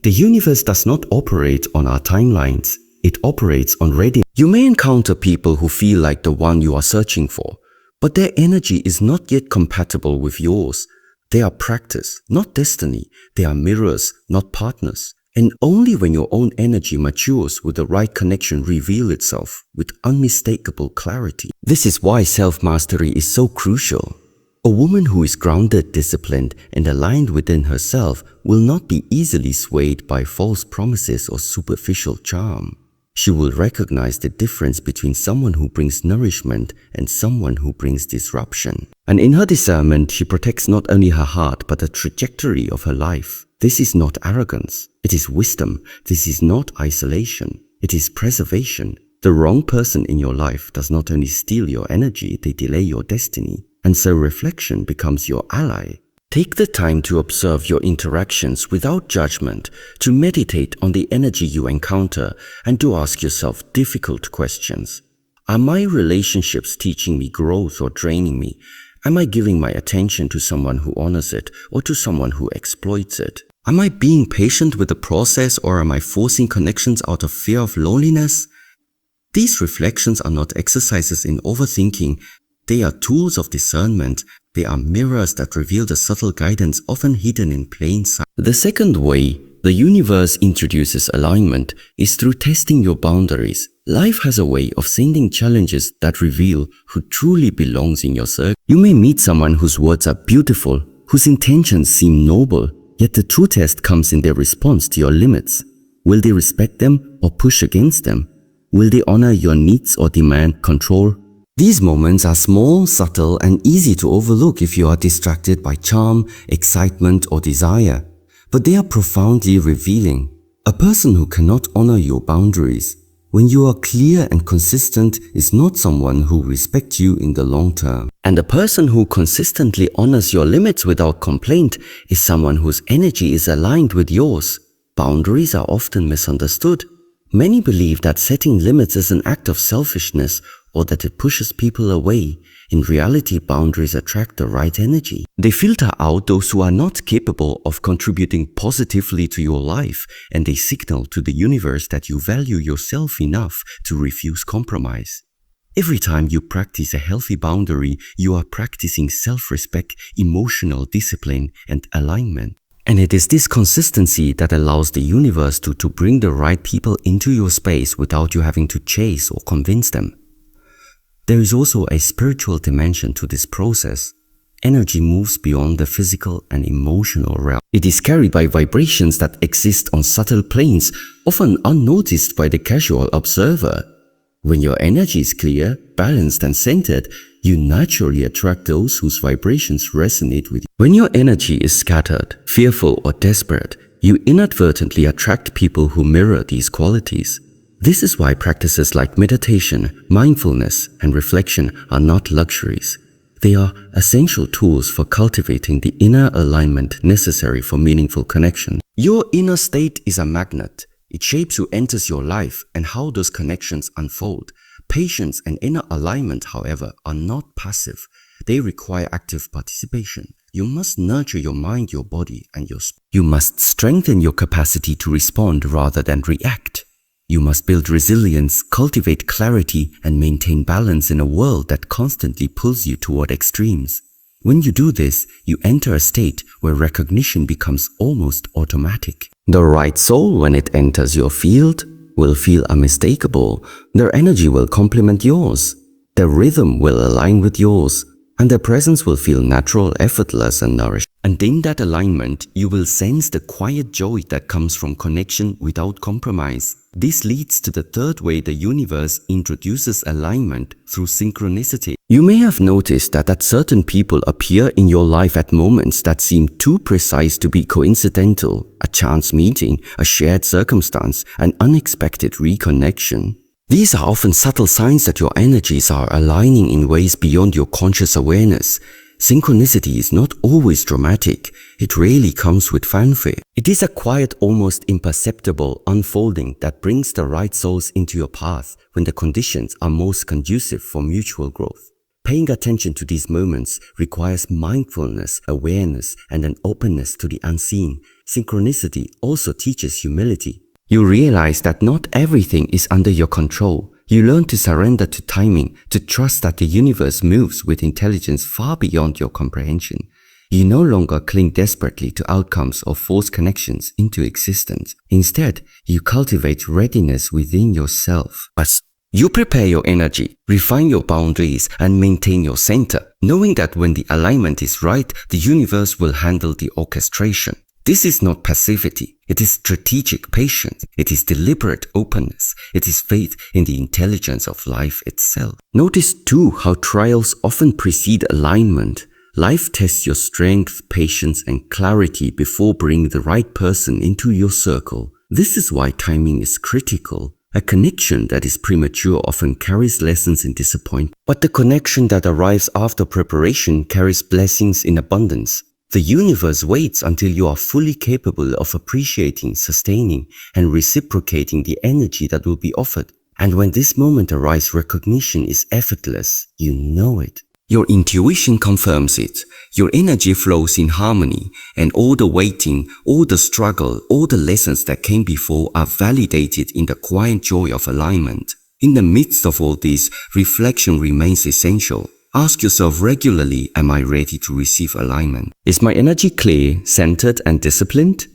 The universe does not operate on our timelines. It operates on readiness. You may encounter people who feel like the one you are searching for, but their energy is not yet compatible with yours. They are practice, not destiny. They are mirrors, not partners. And only when your own energy matures will the right connection reveal itself with unmistakable clarity. This is why self-mastery is so crucial. A woman who is grounded, disciplined, and aligned within herself will not be easily swayed by false promises or superficial charm. She will recognize the difference between someone who brings nourishment and someone who brings disruption. And in her discernment, she protects not only her heart but the trajectory of her life. This is not arrogance. It is wisdom. This is not isolation. It is preservation. The wrong person in your life does not only steal your energy, they delay your destiny. And so reflection becomes your ally. Take the time to observe your interactions without judgment, to meditate on the energy you encounter, and to ask yourself difficult questions. Are my relationships teaching me growth or draining me? Am I giving my attention to someone who honors it or to someone who exploits it? Am I being patient with the process, or am I forcing connections out of fear of loneliness? These reflections are not exercises in overthinking. They are tools of discernment. They are mirrors that reveal the subtle guidance often hidden in plain sight. The second way the universe introduces alignment is through testing your boundaries. Life has a way of sending challenges that reveal who truly belongs in your circle. You may meet someone whose words are beautiful, whose intentions seem noble, yet the true test comes in their response to your limits. Will they respect them or push against them? Will they honor your needs or demand control? These moments are small, subtle, and easy to overlook if you are distracted by charm, excitement, or desire. But they are profoundly revealing. A person who cannot honor your boundaries, when you are clear and consistent, is not someone who respects you in the long term. And a person who consistently honors your limits without complaint is someone whose energy is aligned with yours. Boundaries are often misunderstood. Many believe that setting limits is an act of selfishness or that it pushes people away. In reality, boundaries attract the right energy. They filter out those who are not capable of contributing positively to your life, and they signal to the universe that you value yourself enough to refuse compromise. Every time you practice a healthy boundary, you are practicing self-respect, emotional discipline, and alignment. And it is this consistency that allows the universe to bring the right people into your space without you having to chase or convince them. There is also a spiritual dimension to this process. Energy moves beyond the physical and emotional realm. It is carried by vibrations that exist on subtle planes, often unnoticed by the casual observer. When your energy is clear, balanced, and centered, you naturally attract those whose vibrations resonate with you. When your energy is scattered, fearful, or desperate, you inadvertently attract people who mirror these qualities. This is why practices like meditation, mindfulness, and reflection are not luxuries. They are essential tools for cultivating the inner alignment necessary for meaningful connection. Your inner state is a magnet. It shapes who enters your life and how those connections unfold. Patience and inner alignment, however, are not passive. They require active participation. You must nurture your mind, your body, and your spirit. You must strengthen your capacity to respond rather than react. You must build resilience, cultivate clarity, and maintain balance in a world that constantly pulls you toward extremes. When you do this, you enter a state where recognition becomes almost automatic. The right soul, when it enters your field, will feel unmistakable. Their energy will complement yours. Their rhythm will align with yours. And their presence will feel natural, effortless, and nourished. And in that alignment, you will sense the quiet joy that comes from connection without compromise. This leads to the third way the universe introduces alignment through synchronicity. You may have noticed that certain people appear in your life at moments that seem too precise to be coincidental. A chance meeting, a shared circumstance, an unexpected reconnection. These are often subtle signs that your energies are aligning in ways beyond your conscious awareness. Synchronicity is not always dramatic. It rarely comes with fanfare. It is a quiet, almost imperceptible unfolding that brings the right souls into your path when the conditions are most conducive for mutual growth. Paying attention to these moments requires mindfulness, awareness, and an openness to the unseen. Synchronicity also teaches humility. You realize that not everything is under your control. You learn to surrender to timing, to trust that the universe moves with intelligence far beyond your comprehension. You no longer cling desperately to outcomes or force connections into existence. Instead, you cultivate readiness within yourself. As you prepare your energy, refine your boundaries, and maintain your center, knowing that when the alignment is right, the universe will handle the orchestration. This is not passivity. It is strategic patience. It is deliberate openness. It is faith in the intelligence of life itself. Notice too how trials often precede alignment. Life tests your strength, patience, and clarity before bringing the right person into your circle. This is why timing is critical. A connection that is premature often carries lessons in disappointment, but the connection that arrives after preparation carries blessings in abundance. The universe waits until you are fully capable of appreciating, sustaining, and reciprocating the energy that will be offered. And when this moment arrives, recognition is effortless. You know it. Your intuition confirms it. Your energy flows in harmony, and all the waiting, all the struggle, all the lessons that came before are validated in the quiet joy of alignment. In the midst of all this, reflection remains essential. Ask yourself regularly, am I ready to receive alignment? Is my energy clear, centered, and disciplined?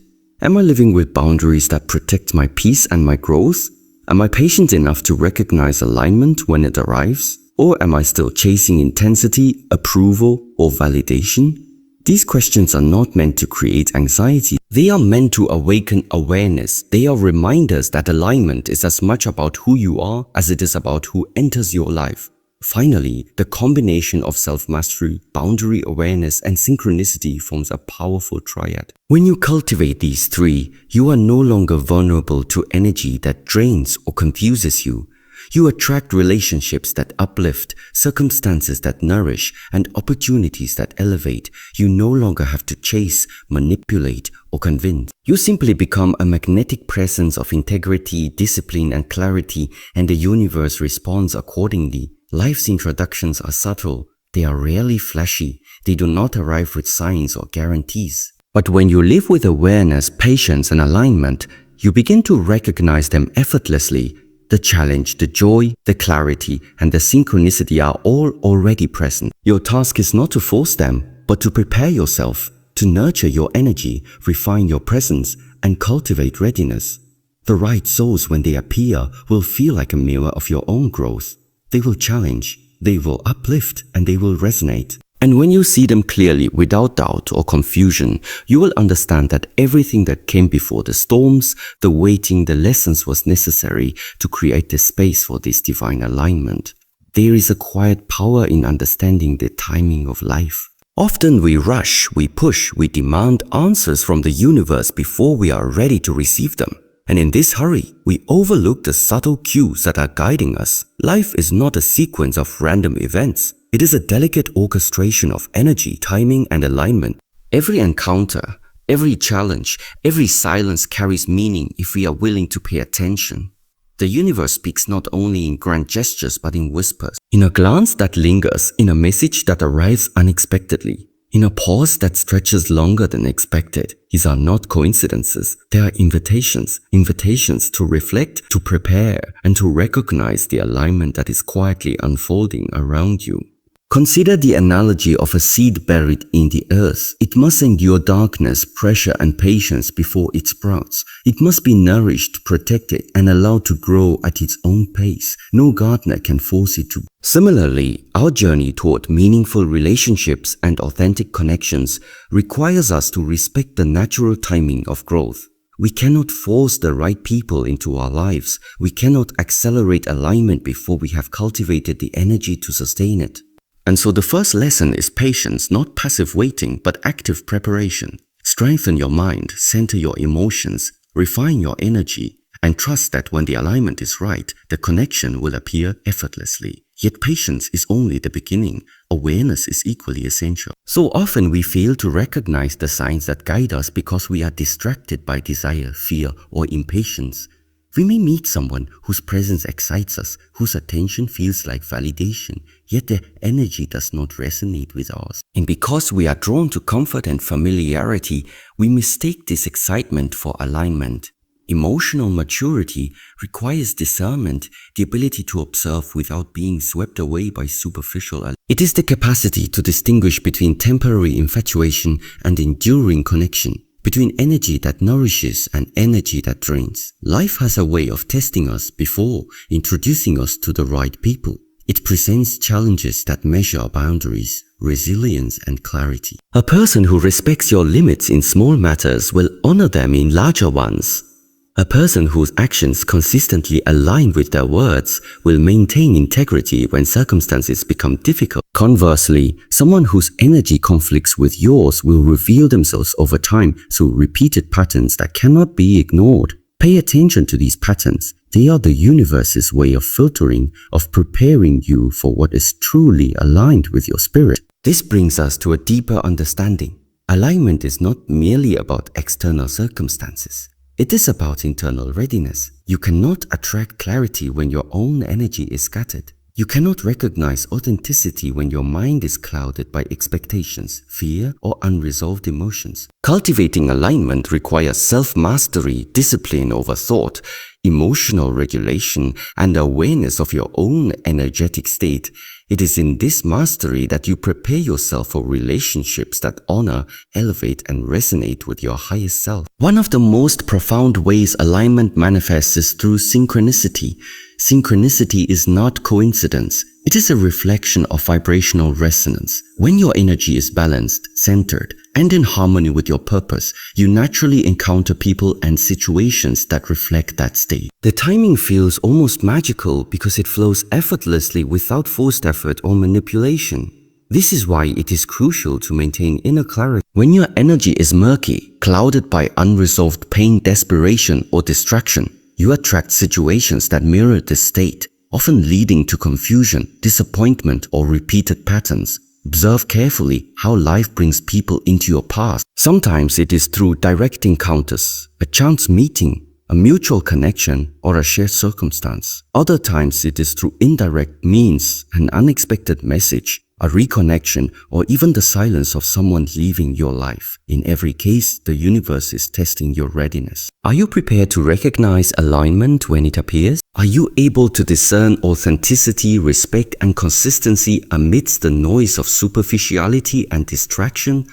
Am I living with boundaries that protect my peace and my growth? Am I patient enough to recognize alignment when it arrives? Or am I still chasing intensity, approval, or validation? These questions are not meant to create anxiety. They are meant to awaken awareness. They are reminders that alignment is as much about who you are as it is about who enters your life. Finally, the combination of self-mastery, boundary awareness, and synchronicity forms a powerful triad. When you cultivate these three, you are no longer vulnerable to energy that drains or confuses you. You attract relationships that uplift, circumstances that nourish, and opportunities that elevate. You no longer have to chase, manipulate, or convince. You simply become a magnetic presence of integrity, discipline, and clarity, and the universe responds accordingly. Life's introductions are subtle. They are rarely flashy. They do not arrive with signs or guarantees. But when you live with awareness, patience, and alignment, you begin to recognize them effortlessly. The challenge, the joy, the clarity, and the synchronicity are all already present. Your task is not to force them, but to prepare yourself, to nurture your energy, refine your presence, and cultivate readiness. The right souls, when they appear, will feel like a mirror of your own growth. They will challenge, they will uplift, and they will resonate. And when you see them clearly, without doubt or confusion, you will understand that everything that came before the storms, the waiting, the lessons was necessary to create the space for this divine alignment. There is a quiet power in understanding the timing of life. Often we rush, we push, we demand answers from the universe before we are ready to receive them. And in this hurry, we overlook the subtle cues that are guiding us. Life is not a sequence of random events. It is a delicate orchestration of energy, timing, and alignment. Every encounter, every challenge, every silence carries meaning if we are willing to pay attention. The universe speaks not only in grand gestures but in whispers, in a glance that lingers, in a message that arrives unexpectedly, in a pause that stretches longer than expected. These are not coincidences. They are invitations to reflect, to prepare, and to recognize the alignment that is quietly unfolding around you. Consider the analogy of a seed buried in the earth. It must endure darkness, pressure, and patience before it sprouts. It must be nourished, protected, and allowed to grow at its own pace. No gardener can force it to. Similarly, our journey toward meaningful relationships and authentic connections requires us to respect the natural timing of growth. We cannot force the right people into our lives. We cannot accelerate alignment before we have cultivated the energy to sustain it. And so the first lesson is patience, not passive waiting, but active preparation. Strengthen your mind, center your emotions, refine your energy, and trust that when the alignment is right, the connection will appear effortlessly. Yet patience is only the beginning. Awareness is equally essential. So often we fail to recognize the signs that guide us because we are distracted by desire, fear, or impatience. We may meet someone whose presence excites us, whose attention feels like validation, yet their energy does not resonate with ours. And because we are drawn to comfort and familiarity, we mistake this excitement for alignment. Emotional maturity requires discernment, the ability to observe without being swept away by superficial. It is the capacity to distinguish between temporary infatuation and enduring connection, between energy that nourishes and energy that drains. Life has a way of testing us before introducing us to the right people. It presents challenges that measure boundaries, resilience, and clarity. A person who respects your limits in small matters will honor them in larger ones. A person whose actions consistently align with their words will maintain integrity when circumstances become difficult. Conversely, someone whose energy conflicts with yours will reveal themselves over time through repeated patterns that cannot be ignored. Pay attention to these patterns. They are the universe's way of filtering, of preparing you for what is truly aligned with your spirit. This brings us to a deeper understanding. Alignment is not merely about external circumstances. It is about internal readiness. You cannot attract clarity when your own energy is scattered. You cannot recognize authenticity when your mind is clouded by expectations, fear, or unresolved emotions. Cultivating alignment requires self-mastery, discipline over thought. emotional regulation, and awareness of your own energetic state. It is in this mastery that you prepare yourself for relationships that honor, elevate, and resonate with your highest self. One of the most profound ways alignment manifests is through synchronicity. Synchronicity is not coincidence. It is a reflection of vibrational resonance. When your energy is balanced, centered, and in harmony with your purpose, you naturally encounter people and situations that reflect that state. The timing feels almost magical because it flows effortlessly without forced effort or manipulation. This is why it is crucial to maintain inner clarity. When your energy is murky, clouded by unresolved pain, desperation, or distraction, you attract situations that mirror this state, often leading to confusion, disappointment, or repeated patterns. Observe carefully how life brings people into your path. Sometimes it is through direct encounters, a chance meeting, a mutual connection, or a shared circumstance. Other times it is through indirect means, an unexpected message, a reconnection, or even the silence of someone leaving your life. In every case, the universe is testing your readiness. Are you prepared to recognize alignment when it appears? Are you able to discern authenticity, respect, and consistency amidst the noise of superficiality and distraction?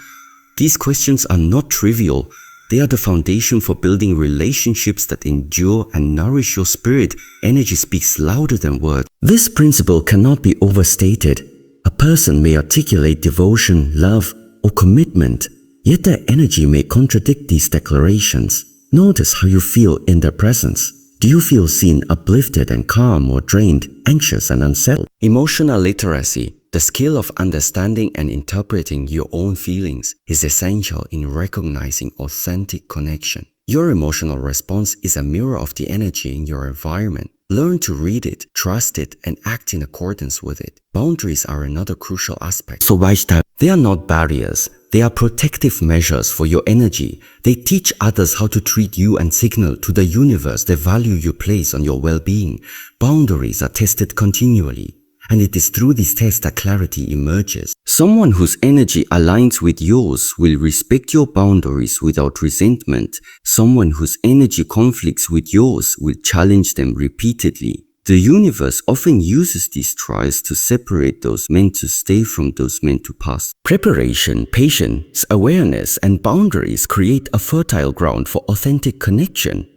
These questions are not trivial. They are the foundation for building relationships that endure and nourish your spirit. Energy speaks louder than words. This principle cannot be overstated. A person may articulate devotion, love, or commitment, yet their energy may contradict these declarations. Notice how you feel in their presence. Do you feel seen, uplifted and calm, or drained, anxious and unsettled? Emotional literacy, the skill of understanding and interpreting your own feelings, is essential in recognizing authentic connection. Your emotional response is a mirror of the energy in your environment. Learn to read it, trust it, and act in accordance with it. Boundaries are another crucial aspect. So they are not barriers. They are protective measures for your energy. They teach others how to treat you and signal to the universe the value you place on your well-being. Boundaries are tested continually, and it is through these tests that clarity emerges. Someone whose energy aligns with yours will respect your boundaries without resentment. Someone whose energy conflicts with yours will challenge them repeatedly. The universe often uses these trials to separate those meant to stay from those meant to pass. Preparation, patience, awareness, and boundaries create a fertile ground for authentic connection.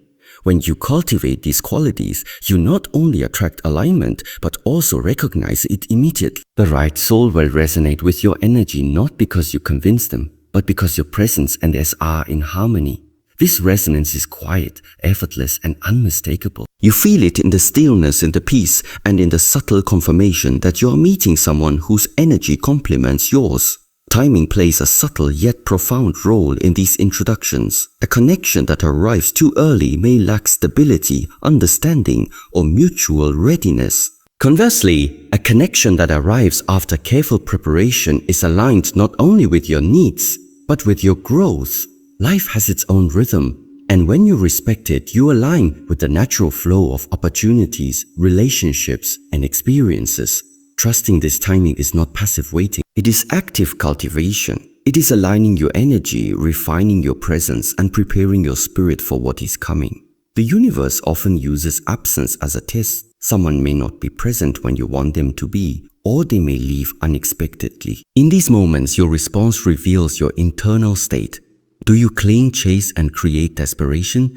When you cultivate these qualities, you not only attract alignment, but also recognize it immediately. The right soul will resonate with your energy not because you convince them, but because your presence and theirs are in harmony. This resonance is quiet, effortless, and unmistakable. You feel it in the stillness, in the peace, and in the subtle confirmation that you are meeting someone whose energy complements yours. Timing plays a subtle yet profound role in these introductions. A connection that arrives too early may lack stability, understanding, or mutual readiness. Conversely, a connection that arrives after careful preparation is aligned not only with your needs, but with your growth. Life has its own rhythm, and when you respect it, you align with the natural flow of opportunities, relationships, and experiences. Trusting this timing is not passive waiting. It is active cultivation. It is aligning your energy, refining your presence, and preparing your spirit for what is coming. The universe often uses absence as a test. Someone may not be present when you want them to be, or they may leave unexpectedly. In these moments, your response reveals your internal state. Do you cling, chase, and create desperation?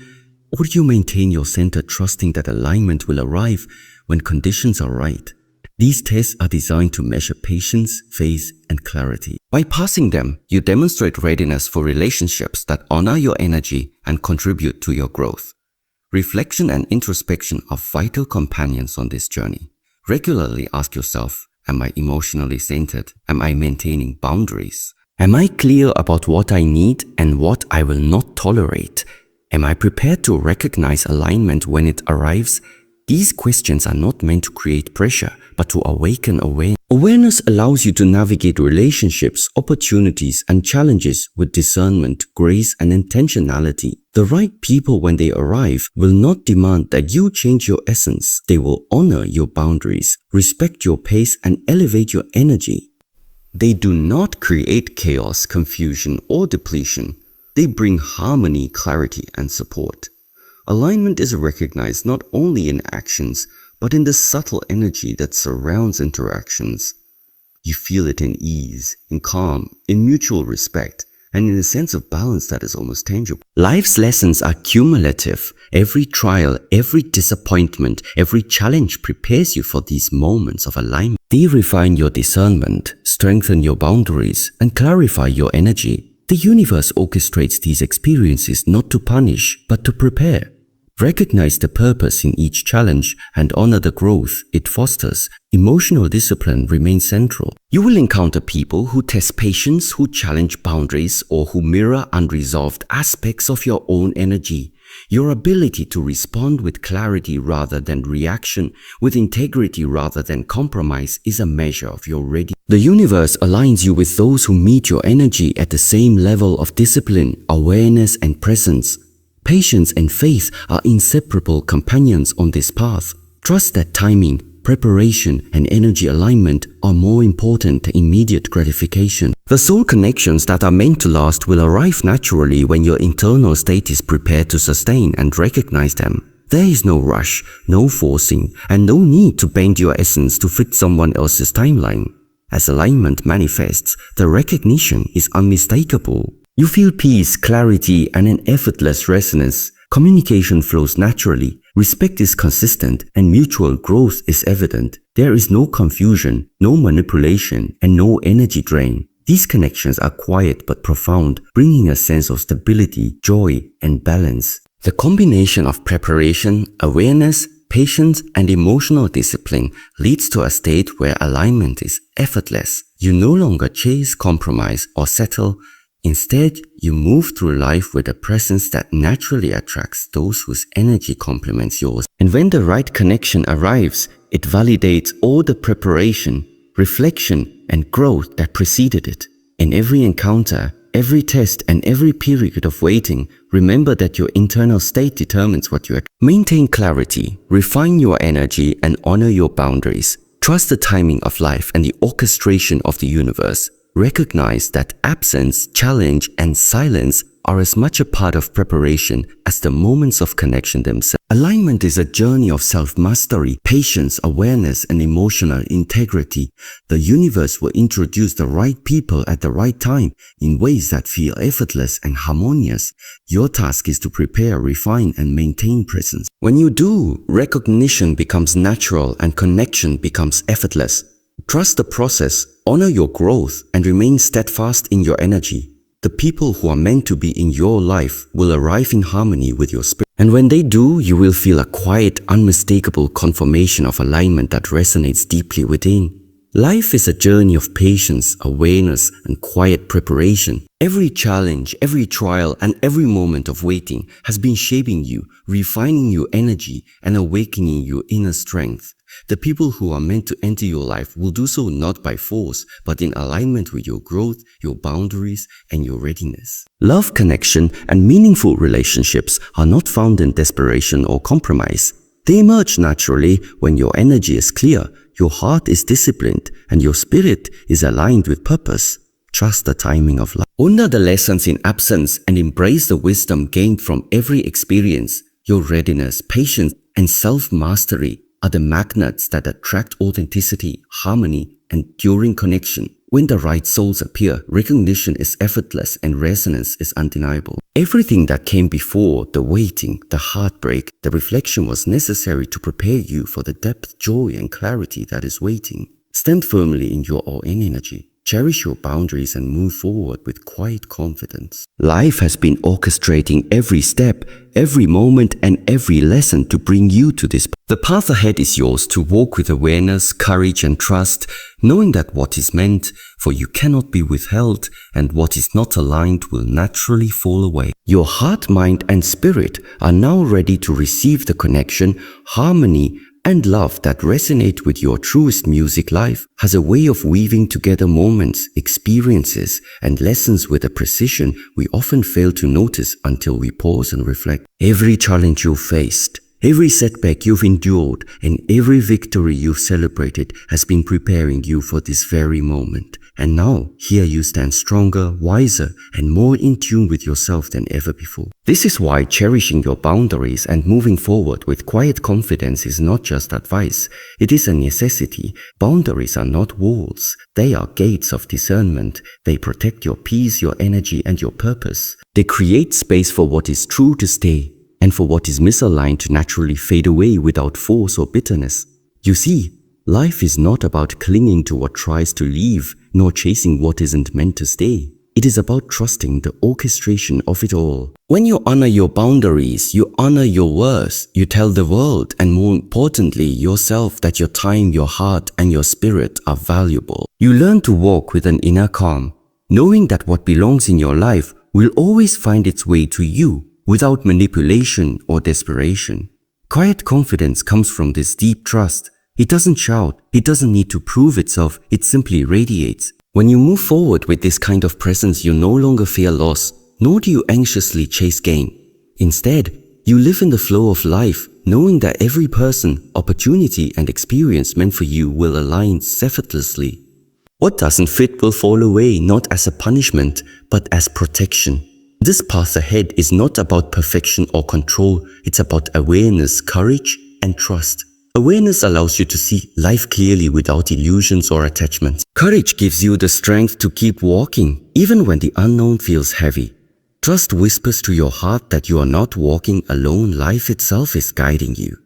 Or do you maintain your center, trusting that alignment will arrive when conditions are right? These tests are designed to measure patience, faith, and clarity. By passing them, you demonstrate readiness for relationships that honor your energy and contribute to your growth. Reflection and introspection are vital companions on this journey. Regularly ask yourself, am I emotionally centered? Am I maintaining boundaries? Am I clear about what I need and what I will not tolerate? Am I prepared to recognize alignment when it arrives? These questions are not meant to create pressure, but to awaken awareness. Awareness allows you to navigate relationships, opportunities, and challenges with discernment, grace, and intentionality. The right people, when they arrive, will not demand that you change your essence. They will honor your boundaries, respect your pace, and elevate your energy. They do not create chaos, confusion, or depletion. They bring harmony, clarity, and support. Alignment is recognized not only in actions, but in the subtle energy that surrounds interactions. You feel it in ease, in calm, in mutual respect, and in a sense of balance that is almost tangible. Life's lessons are cumulative. Every trial, every disappointment, every challenge prepares you for these moments of alignment. They refine your discernment, strengthen your boundaries, and clarify your energy. The universe orchestrates these experiences not to punish, but to prepare. Recognize the purpose in each challenge and honor the growth it fosters. Emotional discipline remains central. You will encounter people who test patience, who challenge boundaries, or who mirror unresolved aspects of your own energy. Your ability to respond with clarity rather than reaction, with integrity rather than compromise, is a measure of your readiness. The universe aligns you with those who meet your energy at the same level of discipline, awareness, and presence. Patience and faith are inseparable companions on this path. Trust that timing, preparation, and energy alignment are more important than immediate gratification. The soul connections that are meant to last will arrive naturally when your internal state is prepared to sustain and recognize them. There is no rush, no forcing, and no need to bend your essence to fit someone else's timeline. As alignment manifests, the recognition is unmistakable. You feel peace, clarity, and an effortless resonance. Communication flows naturally, respect is consistent, and mutual growth is evident. There is no confusion, no manipulation, and no energy drain. These connections are quiet but profound, bringing a sense of stability, joy, and balance. The combination of preparation, awareness, patience, and emotional discipline leads to a state where alignment is effortless. You no longer chase, compromise, or settle. Instead, you move through life with a presence that naturally attracts those whose energy complements yours. And when the right connection arrives, it validates all the preparation, reflection, and growth that preceded it. In every encounter, every test, and every period of waiting, remember that your internal state determines what you expect. Maintain clarity, refine your energy, and honor your boundaries. Trust the timing of life and the orchestration of the universe. Recognize that absence, challenge, and silence are as much a part of preparation as the moments of connection themselves. Alignment is a journey of self-mastery, patience, awareness, and emotional integrity. The universe will introduce the right people at the right time in ways that feel effortless and harmonious. Your task is to prepare, refine, and maintain presence. When you do, recognition becomes natural and connection becomes effortless. Trust the process, honor your growth, and remain steadfast in your energy. The people who are meant to be in your life will arrive in harmony with your spirit. And when they do, you will feel a quiet, unmistakable confirmation of alignment that resonates deeply within. Life is a journey of patience, awareness, and quiet preparation. Every challenge, every trial, and every moment of waiting has been shaping you, refining your energy, and awakening your inner strength. The people who are meant to enter your life will do so not by force, but in alignment with your growth, your boundaries, and your readiness. Love, connection, and meaningful relationships are not found in desperation or compromise. They emerge naturally when your energy is clear, your heart is disciplined, and your spirit is aligned with purpose. Trust the timing of life. Honor the lessons in absence and embrace the wisdom gained from every experience. Your readiness, patience, and self-mastery are the magnets that attract authenticity, harmony, and enduring connection. When the right souls appear, recognition is effortless and resonance is undeniable. Everything that came before, the waiting, the heartbreak, the reflection was necessary to prepare you for the depth, joy, and clarity that is waiting. Stand firmly in your all-in energy. Cherish your boundaries and move forward with quiet confidence. Life has been orchestrating every step, every moment, and every lesson to bring you to this. The path ahead is yours to walk with awareness, courage, and trust, knowing that what is meant for you cannot be withheld, and what is not aligned will naturally fall away. Your heart, mind, and spirit are now ready to receive the connection, harmony, and love that resonate with your truest music. Life has a way of weaving together moments, experiences, and lessons with a precision we often fail to notice until we pause and reflect. Every challenge you faced, Every setback you've endured and every victory you've celebrated has been preparing you for this very moment. And now, here you stand stronger, wiser, and more in tune with yourself than ever before. This is why cherishing your boundaries and moving forward with quiet confidence is not just advice, it is a necessity. Boundaries are not walls, they are gates of discernment. They protect your peace, your energy, and your purpose. They create space for what is true to stay, and for what is misaligned to naturally fade away without force or bitterness. You see, life is not about clinging to what tries to leave, nor chasing what isn't meant to stay. It is about trusting the orchestration of it all. When you honor your boundaries, you honor your worth. You tell the world, and more importantly, yourself, that your time, your heart, and your spirit are valuable. You learn to walk with an inner calm, knowing that what belongs in your life will always find its way to you, without manipulation or desperation. Quiet confidence comes from this deep trust. It doesn't shout, it doesn't need to prove itself, it simply radiates. When you move forward with this kind of presence, you no longer fear loss, nor do you anxiously chase gain. Instead, you live in the flow of life, knowing that every person, opportunity, and experience meant for you will align effortlessly. What doesn't fit will fall away, not as a punishment, but as protection. This path ahead is not about perfection or control, it's about awareness, courage, and trust. Awareness allows you to see life clearly without illusions or attachments. Courage gives you the strength to keep walking, even when the unknown feels heavy. Trust whispers to your heart that you are not walking alone, life itself is guiding you.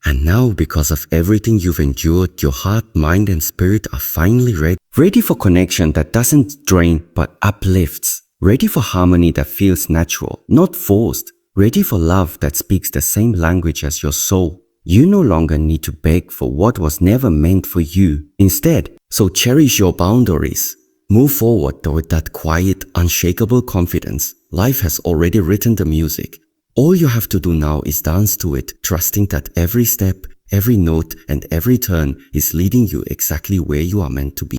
And now, because of everything you've endured, your heart, mind, and spirit are finally ready for connection that doesn't drain but uplifts. Ready for harmony that feels natural, not forced. Ready for love that speaks the same language as your soul. You no longer need to beg for what was never meant for you. Instead, so cherish your boundaries. Move forward with that quiet, unshakable confidence. Life has already written the music. All you have to do now is dance to it, trusting that every step, every note, and every turn is leading you exactly where you are meant to be.